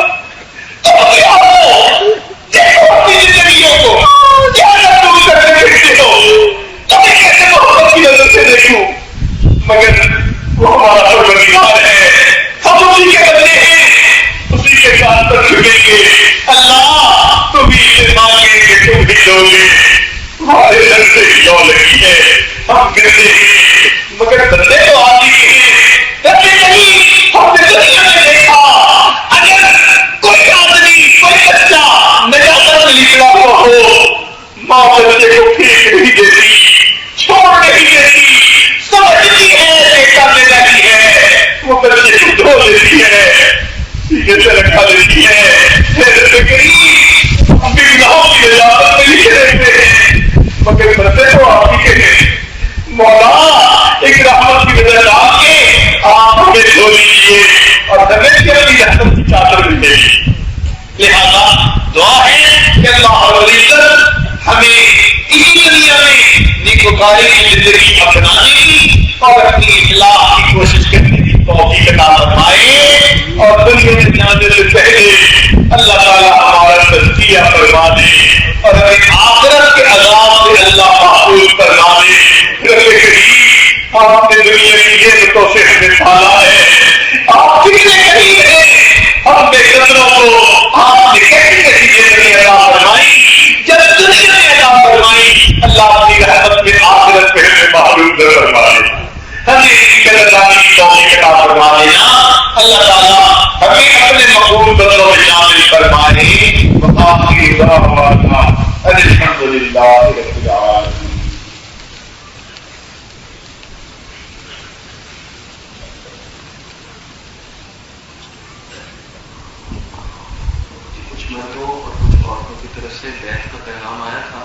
Speaker 2: تو کیا ہو؟ دیکھو اپنی زندگیوں کو، کیا دور کرتے پھرتے ہو، تمہیں کیسے محبت کی نظر سے دیکھوں؟ مگر وہ ہمارا پروردگار ہے، ہم اسی کے بندے ہیں، اسی کے ساتھ پر چھپیں گے، اللہ تم ہی سے مانگیں گے، تم ہی دو گے، ہمارے در سے کیوں لگی ہے، ہم کہتے ہیں مگر بندے تو آتی ہیں، کہتے نہیں، ہم نے دنیا میں دیکھا اگر کوئی آدمی، کوئی بچہ نجاست میں نکلا ہوا ہو، ماں بچے کو پھینک نہیں دیتی، چھوڑ نہیں دیتی، سمجھتی ہے بیٹا میرا ہی ہے، وہ بچے کو دھو دیتی ہے، سیدھے سے رکھا دیتی ہے، پھر قریب ہم بھی گناہوں کی نجاست میں لکھے رہتے ہیں، مگر بندے تو آپ ہی کے ہیں، مولا ایک رحمت کی نظر ڈال کے آپ ہمیں دھو لیجیے اور ہمیں بھی اپنی رحمت کی چادر ملے گی۔ لہذا دعا ہے کہ اللہ رب العزت ہمیں اسی دنیا میں نیکوکاری کی زندگی اپنانے کی اور اپنی اصلاح کی کوشش کرنے کی توفیق عطا فرمائے، اور دنیا میں جانے سے پہلے اللہ تعالیٰ ہمارا تزکیہ فرما دے اور ہمیں آخرت کے عذاب سے اللہ محفوظ فرما دے۔ رب کریم آپ نے دنیا کی نعمتوں سے ہمیں پالا ہے، آپ کتنے قریب ہیں، ہم بے قدروں کو آپ نے کیسی کیسی نعمتیں عطا فرمائی، جب دنیا میں عطا فرمائی، اللہ اپنی رحمت میں آخرت میں ہمیں محروم نہ فرما دے، ہمیں اس کی قدردانی کی توفیق عطا فرما دینا۔ اللہ تعالیٰ ہمیں اپنے مقبول بندوں میں شامل فرمائے۔ وآخر دعوانا الحمد للہ رب العالمین۔
Speaker 3: بابا کی طرف سے بیعت کا پیغام آیا تھا،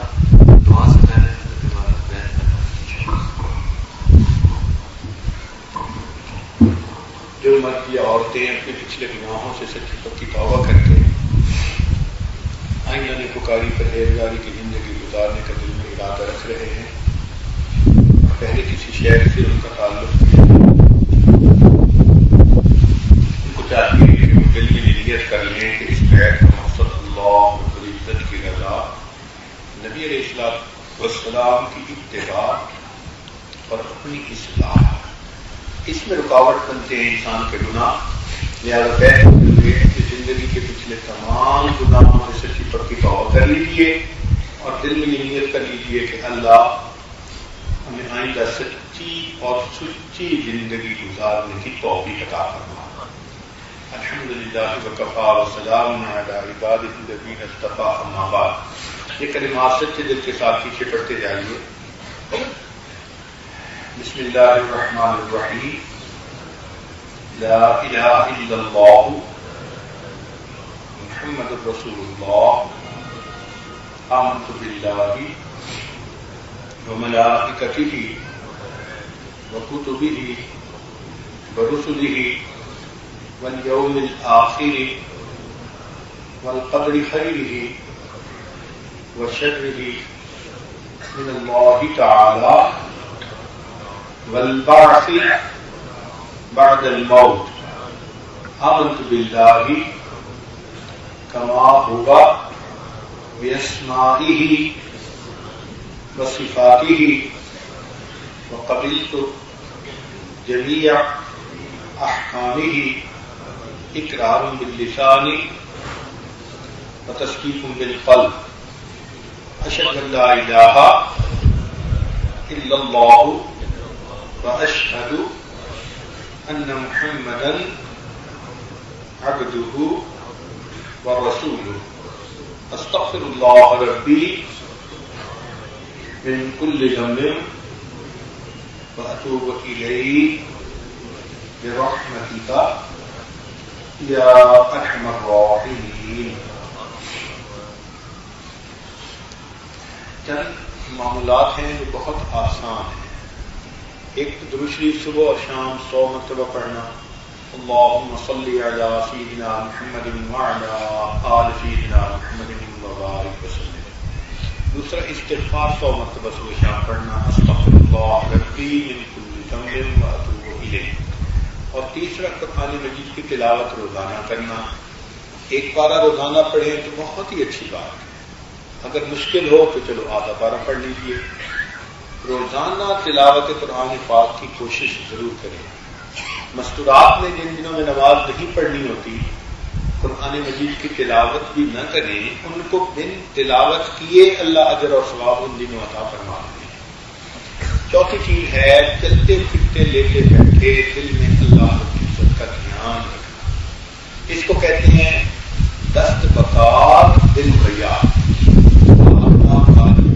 Speaker 3: دعا سے پہلے بیعت کرنا۔
Speaker 2: جو مرد یا عورتیں اپنے پچھلے گناہوں سے سچی پکی توبہ کر کے آئندہ نکوکاری پرہیزگاری کی زندگی گزارنے کا دل میں ارادہ رکھ رہے ہیں، پہلے کسی شہر سے ان کا تعلق ان کو چاہیے کہ وہ دل میں نیت کر لیں کہ اس بیعت کا مقصد اللہ رب العزت کی رضا، نبی علیہ الصلوۃ والسلام کی اتباع اور اپنی اصلاح، اس میں رکاوٹ بنتے ہیں انسان کے گناہ۔ لہٰذا بیعت ہوئے کہ زندگی کے پچھلے تمام گناہوں سے سچی پکی توبہ کر لیجیے اور دل میں یہ نیت کر لیجیے کہ اللہ ہمیں آئندہ سچی اور سچی زندگی گزارنے کی توفیق عطا فرما۔ الحمدللہ وکفی وسلام علی عبادہ الذین اصطفی، اما بعد۔ یہ کلمات سچے دل کے ساتھ پیچھے پڑھتے جائیے۔ بسم اللہ الرحمن الرحیم، لا الہ الا اللہ محمد رسول اللہ، آمنت باللہ وملائکتہ وکتبہ ورسلہ والیوم الآخر والقدر خیرہ وشرہ من اللہ تعالی والبعث بعد الموت، آمنت باللہ کما هو بأسمائہ وصفاتہ وقبلت جميع احکامہ اقرار باللسان وتصدیق بالقلب، اشہد ان لا الہ الا اللہ واشہد ان محمدا عبدہ ورسولہ، استغفر اللہ ربی من كل ذنب وأتوب إليه برحمتك يا أرحم الراحمين۔ چند معمولات ہیں جو بہت آسان ہیں۔ ایک درود شریف صبح اور شام 100 مرتبہ پڑھنا، اللہم صلی علی سیدنا محمد وعلی آل سیدنا محمد وبارک وسلم۔ دوسرا استغفار 100 مرتبہ صبح شام پڑھنا، استغفر اللہ ربی من کل ذنب واتوب الیہ۔ اور تیسرا قرآن مجید کی تلاوت روزانہ کرنا، ایک پارہ روزانہ پڑھیں تو بہت ہی اچھی بات ہے، اگر مشکل ہو تو چلو آدھا پارہ پڑھ لیجیے۔ روزانہ تلاوت قرآن پاک کی کوشش ضرور کریں۔ مستورات میں جن دنوں میں نماز نہیں پڑھنی ہوتی، قرآن مجید کی تلاوت بھی نہ کریں، ان کو بن تلاوت کیے اللہ اجر اور ثواب ان دنوں عطا فرما دیں۔ چوتھی چیز ہے چلتے پھرتے لیتے بیٹھے دل میں اللہ کی عزت کا دھیان رکھنا، اس کو کہتے ہیں دست بکار دل بیار،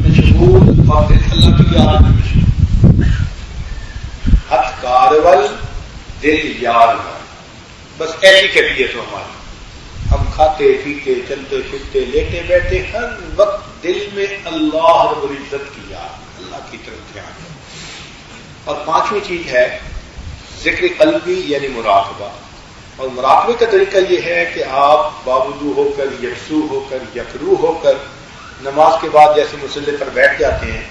Speaker 2: مشغول اور دل اللہ کی یاد میں مشغول، ہتھ کارول دل یار، بس ایسی کیفیت ہو ہماری۔ ہم کھاتے پیتے چلتے پھرتے لیٹے بیٹھے ہر وقت دل میں اللہ رب العزت کی یاد، اللہ کی طرف دھیان۔ اور پانچویں چیز ہے ذکر قلبی یعنی مراقبہ، اور مراقبے کا طریقہ یہ ہے کہ آپ باوضو ہو کر یکسو ہو کر یکرو ہو کر نماز کے بعد جیسے مصلی پر بیٹھ جاتے ہیں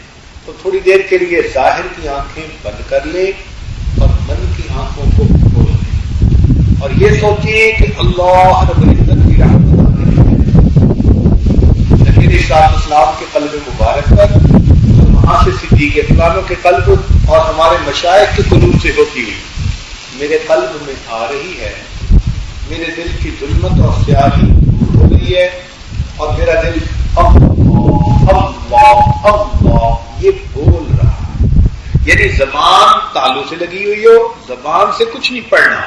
Speaker 2: تو تھوڑی دیر کے لیے ظاہر کی آنکھیں بند کر لیں اور من کی آنکھوں کو کھول دیں اور یہ سوچیں کہ اللہ رب العزت کی رحمت نبی علیہ السلام کے قلب مبارک پر اور وہاں سے صدیق اکبر کے قلب اور ہمارے مشائخ کے قلوب سے ہوتی ہوئی میرے قلب میں آ رہی ہے، میرے دل کی ظلمت اور سیاہی دور ہو گئی ہے اور میرا دل اللہ اللہ اللہ یہ بول رہا ہے، یعنی زبان تالو سے لگی ہوئی ہو، زبان سے کچھ نہیں پڑھنا،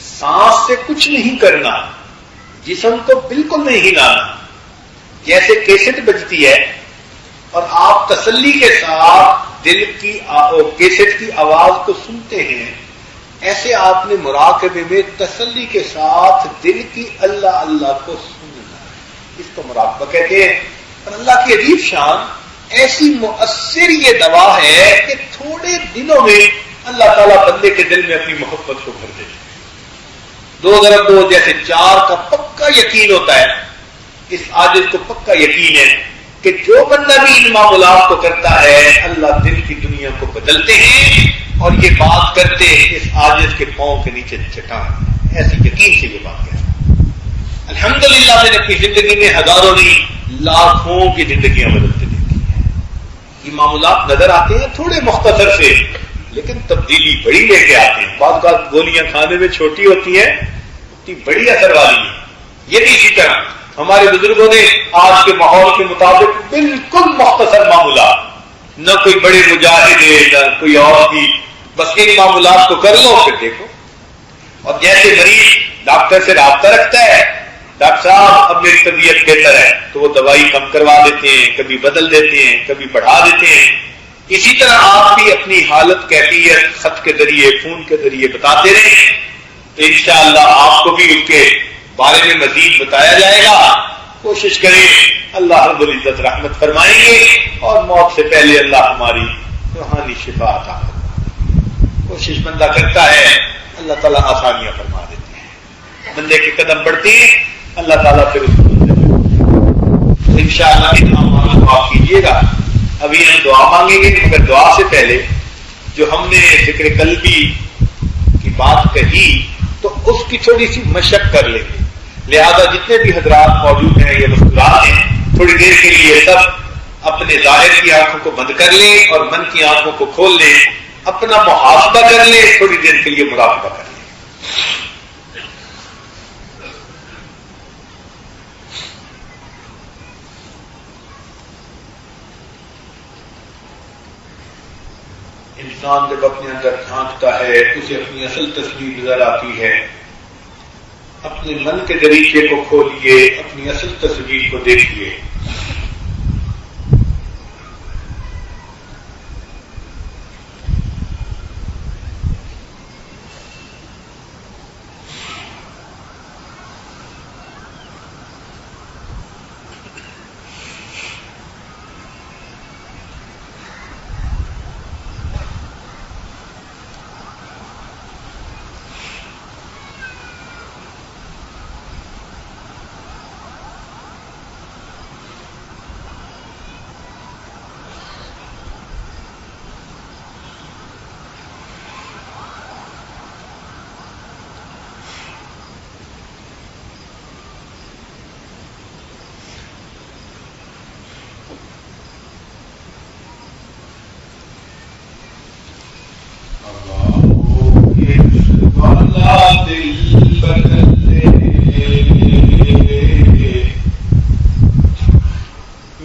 Speaker 2: سانس سے کچھ نہیں کرنا، جسم کو بالکل نہیں ہلانا، جیسے کیسٹ بجتی ہے اور آپ تسلی کے ساتھ دل کی کیسٹ کی آواز کو سنتے ہیں، ایسے آپ نے مراقبے میں تسلی کے ساتھ دل کی اللہ اللہ کو سننا ہے۔ اس کو مراقبہ کہتے ہیں. اور اللہ کی عجیب شان، ایسی مؤثر یہ دوا ہے کہ تھوڑے دنوں میں اللہ تعالیٰ بندے کے دل میں اپنی محبت کو بھر دیتے ہیں. 2 × 2 جیسے 4 کا پکا یقین ہوتا ہے. اس عاجز کو پکا یقین ہے کہ جو بندہ بھی ان معاملات کو کرتا ہے اللہ دل کی دنیا کو بدلتے ہیں اور یہ بات کرتے ہیں اس عاجز کے پاؤں کے نیچے چٹان. ایسی یقین سے یہ بات کہتے ہیں. الحمدللہ میں نے اپنی زندگی میں ہزاروں نہیں لاکھوں کی زندگیاں بدلتے دیکھی ہیں. یہ معاملات نظر آتے ہیں تھوڑے مختصر سے، لیکن تبدیلی بڑی لے کے آتے ہیں. بعض اوقات گولیاں کھانے میں چھوٹی ہوتی ہیں، اتنی بڑی اثر والی ہے. یہ بھی اسی طرح ہمارے بزرگوں نے آج کے ماحول کے مطابق بالکل مختصر معاملات، نہ کوئی بڑے مجاہد ہے نہ کوئی اور بھی، بس ان معاملات کو کر لو پھر دیکھو. اور جیسے مریض ڈاکٹر سے رابطہ رکھتا ہے، ڈاکٹر صاحب اب میری طبیعت بہتر ہے، تو وہ دوائی کم کروا دیتے ہیں، کبھی بدل دیتے ہیں، کبھی بڑھا دیتے ہیں. اسی طرح آپ بھی اپنی حالت کیفیت خط کے ذریعے فون کے ذریعے بتاتے رہیں تو انشاءاللہ آپ کو بھی اس کے بارے میں مزید بتایا جائے گا. کوشش کریں، اللہ رب العزت رحمت فرمائیں گے اور موت سے پہلے اللہ ہماری روحانی شفا عطا فرمائے. کوشش بندہ کرتا ہے اللہ تعالیٰ آسانیاں فرما دیتے ہیں. بندے کے قدم بڑھتے ہیں اللہ تعالیٰ پھر اس کو انشاءاللہ ان ہمارا دعا کیجیے گا. ابھی ہم دعا مانگیں گے، مگر دعا سے پہلے جو ہم نے ذکر قلبی کی بات کہی تو اس کی تھوڑی سی مشق کر لیں گے. لہذا جتنے بھی حضرات موجود ہیں یا مسکرات ہیں، تھوڑی دیر کے لیے سب اپنے ظاہر کی آنکھوں کو بند کر لیں اور من کی آنکھوں کو کھول لیں. اپنا محاسبہ کر لیں، تھوڑی دیر کے لیے مراقبہ کر لیں. انسان جب اپنے اندر جھانکتا ہے اسے اپنی اصل تصویر نظر آتی ہے. اپنے من کے دریچے کو کھولیے، اپنی اصل تصویر کو دیکھیے.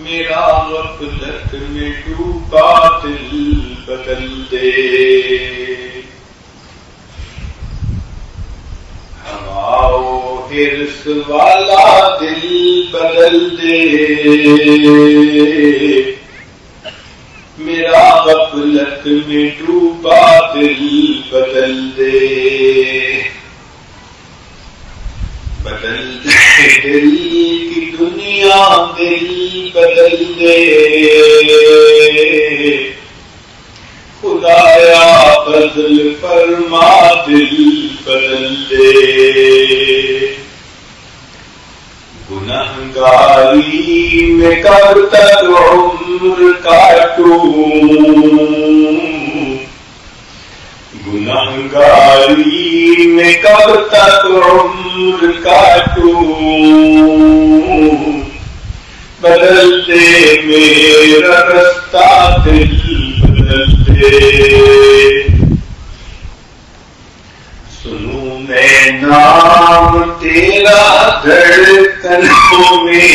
Speaker 2: میرا غفلت میں ڈوبا دل بدل دے، ہوا و حرص والا دل بدل دے. میرا غفلت میں ڈوبا دل بدل دے. بدل دے دل کی دنیا، دل بدل دے. خدایا بدل فرما دل بدل دے. گنہگاری میں کب تک عمر کاٹوں، گنہگاری میں کب تک عمر کاٹوں. بدل دے میرا رستہ، دل بدل دے. سنوں میں نام تیرا دھڑکنوں میں،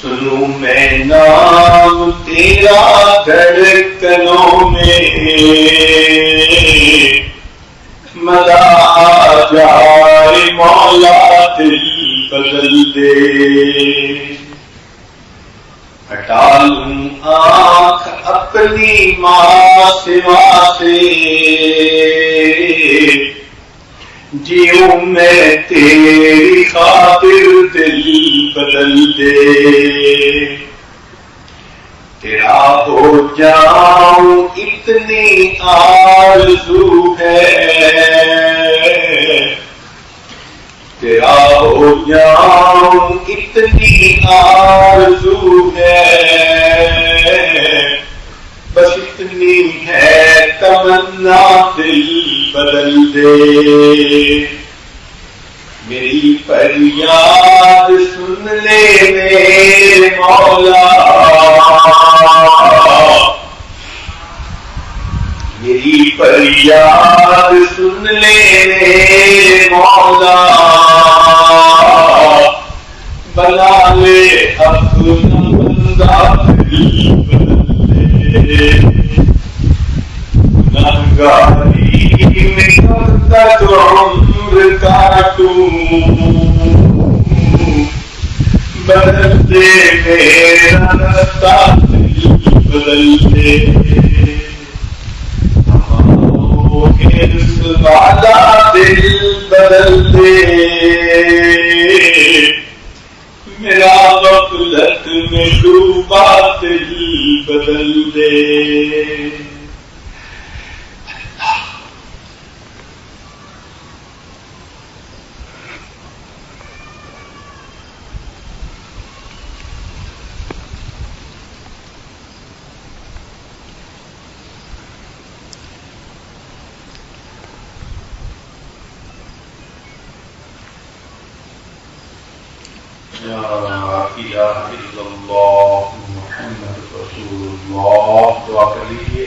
Speaker 2: سنوں میں نام تیرا دھڑکنوں میں. مزہ آ جائے مولا دل بدل دے. ہٹا لوں آنکھ اپنی ماں سے، جیوں میں تیری خاطر دل بدل دے، تیرا ہو جاؤں اتنی آرزو ہے، تیرا ہو جاؤں اتنی آرزو ہے، بس اتنی ہے تمنا دل بدل دے، میری فریاد سن لے میرے مولا، میری فریاد سن لے میرے مولا، بنا لے اپنا بندہ دل بدل دے، گنگاری میں کب تک عمر کاٹوں، بدل دے میرا رستہ دل بدل دے، ہرس والا دل بدل دے، میرا غفلت میں ڈوبا دل بدل دے۔ لا الہ الا اللہ محمد رسول اللہ، دعا کر لیجیے۔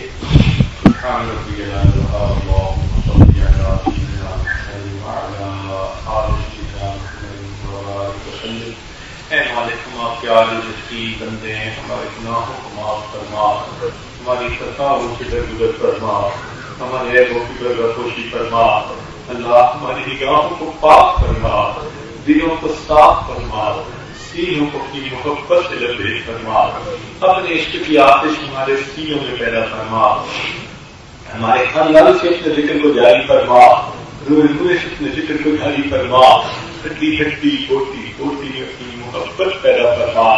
Speaker 2: سبحان ربی الاعلی، اللہم صل علی سیدنا محمد وعلی آل سیدنا محمد وبارک وسلم۔ اے مالک، ہم آپ کے عاجز ذلیل بندے ہیں، ہمارے گناہوں کو معاف فرما، ہماری خطاؤں سے درگزر فرما، ہمارے عیبوں کی پردہ فرما، اللہ ہماری نگاہوں کو پاک فرما، دلوں کو صاف فرما، سینوں کو اپنی محبت سے لبریز فرما، اپنے عشق کی آتش ہمارے سینوں میں پیدا فرما، ہمارے خاندان سے اپنے ذکر کو جاری فرما، روئے روئے سے اپنے ذکر کو جاری فرما، ہڈی ہڈی بوٹی بوٹی میں اپنی محبت پیدا فرما،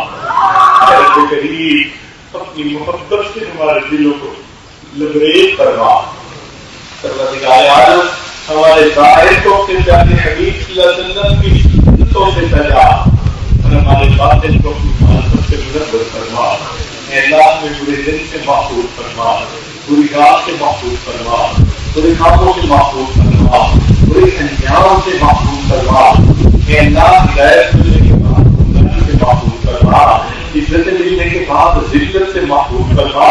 Speaker 2: رب کریم اپنی محبت سے ہمارے دلوں کو لبریز فرما، پروردگار عالم ہمارے ظاہر کو اپنے پیارے حبیب صلی اللہ علیہ وسلم کی سنتوں سے سجا اور ہمارے باطن کو اپنی معرفت سے منور فرما، اے اللہ میں برے دن سے محفوظ فرما، بری رات سے محفوظ فرما، برے خوابوں سے محفوظ فرما، برے انجام سے محفوظ فرما، اے اللہ ہدایت ملنے کے بعد گمراہی سے محفوظ فرما، عزت ملنے کے بعد ذلت سے محفوظ فرما،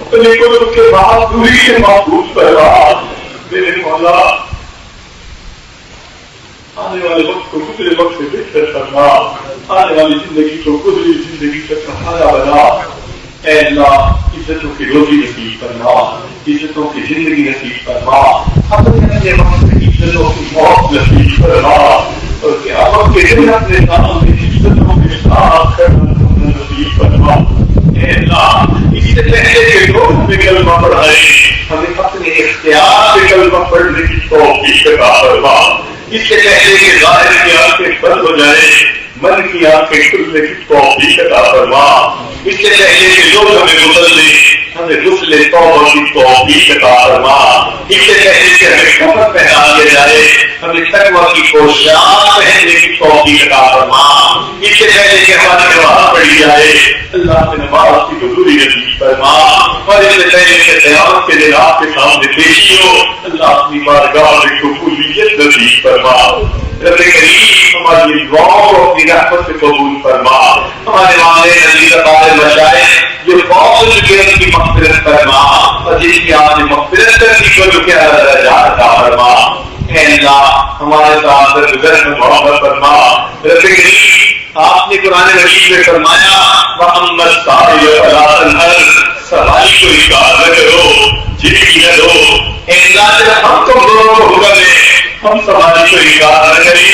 Speaker 2: اپنے قرب کے بعد دوری سے محفوظ فرما، میرے مولا آنے والے وقت کو گزرے وقت سے بہتر فرما، آنے والی زندگی کو گزری زندگی کا سہارا بنا، اے اللہ عزتوں کی روزی نصیب فرما، عزتوں کی زندگی نصیب فرما، اپنے وقت میں عزتوں کی موت نصیب فرما، اور قیامت کے دن اپنے سامنے عزتوں کے ساتھ نصیب فرما، اے اللہ اس سے پہلے کے لوگ میں کلمہ پڑھائے، ہمیں اپنے اختیار سے کلمہ پڑھنے کی توفیق عطا فرما، اس سے پہلے کے ظاہر کی آنکھیں بند ہو جائے، من کی آنکھیں کھلنے کی توفیق عطا فرما، اس سے پہلے کے لوگ ہمیں بدلنے، ہمیں غسل توبہ کی توفیق عطا فرما، اس سے پہلے کہ ہمیں کفن پہنا دیا جائے، ہمیں تقویٰ کی پوشاک پہننے کی توفیق عطا فرما، اس سے پہلے کہ ہماری نماز پڑھی جائے، اللہ کی نماز کی حضوری نصیب فرما، اور اس سے پہلے کہ قیامت کے دن آپ کے سامنے پیشی ہو، اللہ اپنی بارگاہ میں قبولیت نصیب فرما، رب کریم ہماری دعاؤں کو اپنی رحمت سے قبول فرما، ہمارے والدین عزیز اقارب مشائخ جو فوت ہو چکے ان کی مغفرت فرما، اور جس کی آپ نے مغفرت کر دی کو جو کہ درجات عطا فرما، اے اللہ ہمارے ساتھ درگزر میں محبت فرما، رب کریم آپ نے قرآن مجید میں فرمایا وَأَمَّا السَّائِلَ فَلَا تَنْهَرْ، سوال کو انکار نہ کرو، جھٹکی نہ دو، اے اللہ جب ہم تم دونوں کو حکم دیں ہم سوال کو انکار نہ کریں،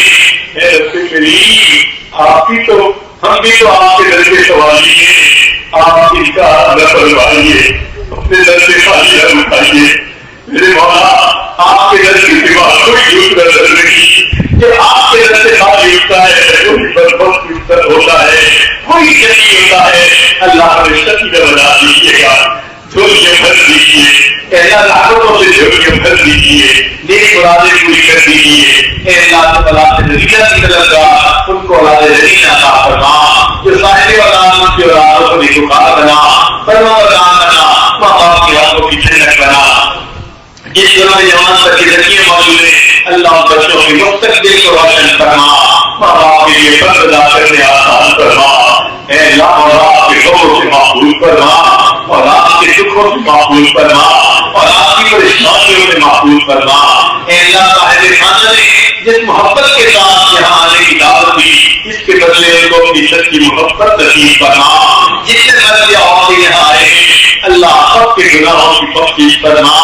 Speaker 2: اے رب کریم آپ بھی تو ہم بھی تو آپ کے در کے سوالی ہیں، آپ انکار نہ فرمائیے، اپنے در سے خالی نہ اٹھائیے، میرے مولا
Speaker 4: آپ کے در کے سوا کوئی دوسرا در نہیں کہ آپ کے در سے خالی ہوتا ہے، کوئی بربت ہوتا ہے، کوئی شکی ہوتا ہے. اللہ ہمیں شکی کا بنا دیجیے گا، جھولیاں بھر دیجیے، اللہ رحمتوں سے جھولیاں بھر دیجیے، نیک مرادیں پوری کر دیجیے. اللہ تعالیٰ سے نتیجہ کی طرف کا ان کو اولاد رحیم عطا فرما، جو صاحب اولاد کی اولادوں کو نیکوکار بنا، فرما بردار بنا، ماں باپ کی آنکھوں کی ٹھنڈک بنا. جس گھروں میں جوان تک کی لڑکیاں موجود ہیں، اللہ بچوں کے مستقبل کو روشن فرما، ماں باپ کے لیے فرض ادا کرنے آسان فرما. اے اللہ اولاد کے غموں سے محفوظ فرما، اولاد کے دکھوں سے محفوظ فرما، اولاد کی پریشانیوں سے محفوظ فرما. اے اللہ صاحب خانہ نے جس محبت کے ساتھ یہاں آنے کی دعوت دی، اس کے بدلے ان کو اپنی سچی محبت نصیب فرما. جتنے مرد عورتیں یہاں آئے ہیں، اللہ سب کے گناہوں کی بخشش فرما،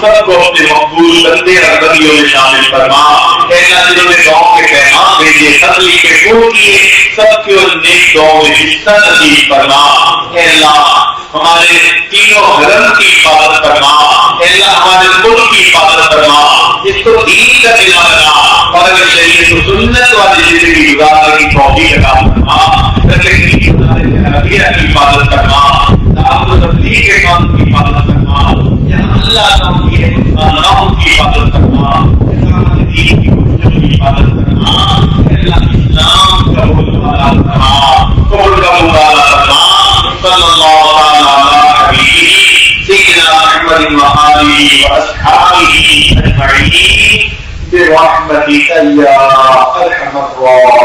Speaker 4: سب کو اپنے مقبول بندے اور بندیوں میں شامل فرما. اے اللہ جنہوں نے گاؤں کے پیغام بھیجے، تکلیف کے پور کیے، سب کے ان نیک گاؤں میں حصہ نصیب فرما. اے اللہ ہمارے تینوں حرم کی حفاظت فرما. اے اللہ ہمارے ملک کی حفاظت فرما، اس کو دین کا قلعہ بنا اور اگر شریعت و سنت والی زندگی گزارنے کی توفیق عطا فرما. کی حفاظت فرما، دعوت و تبلیغ کے کام کی حفاظت فرما، یہاں اللہ تعالیٰ کی نام کی حفاظت فرما، دین کی حفاظت فرما. اللہ اسلام کا مطالعہ فرما، قبول کا مطالعہ فرما. صلی اللہ علیہ حبیبہ سیدنا محمد وآلہ وأصحابہ اجمعین برحمتک یا ارحم الراحمین.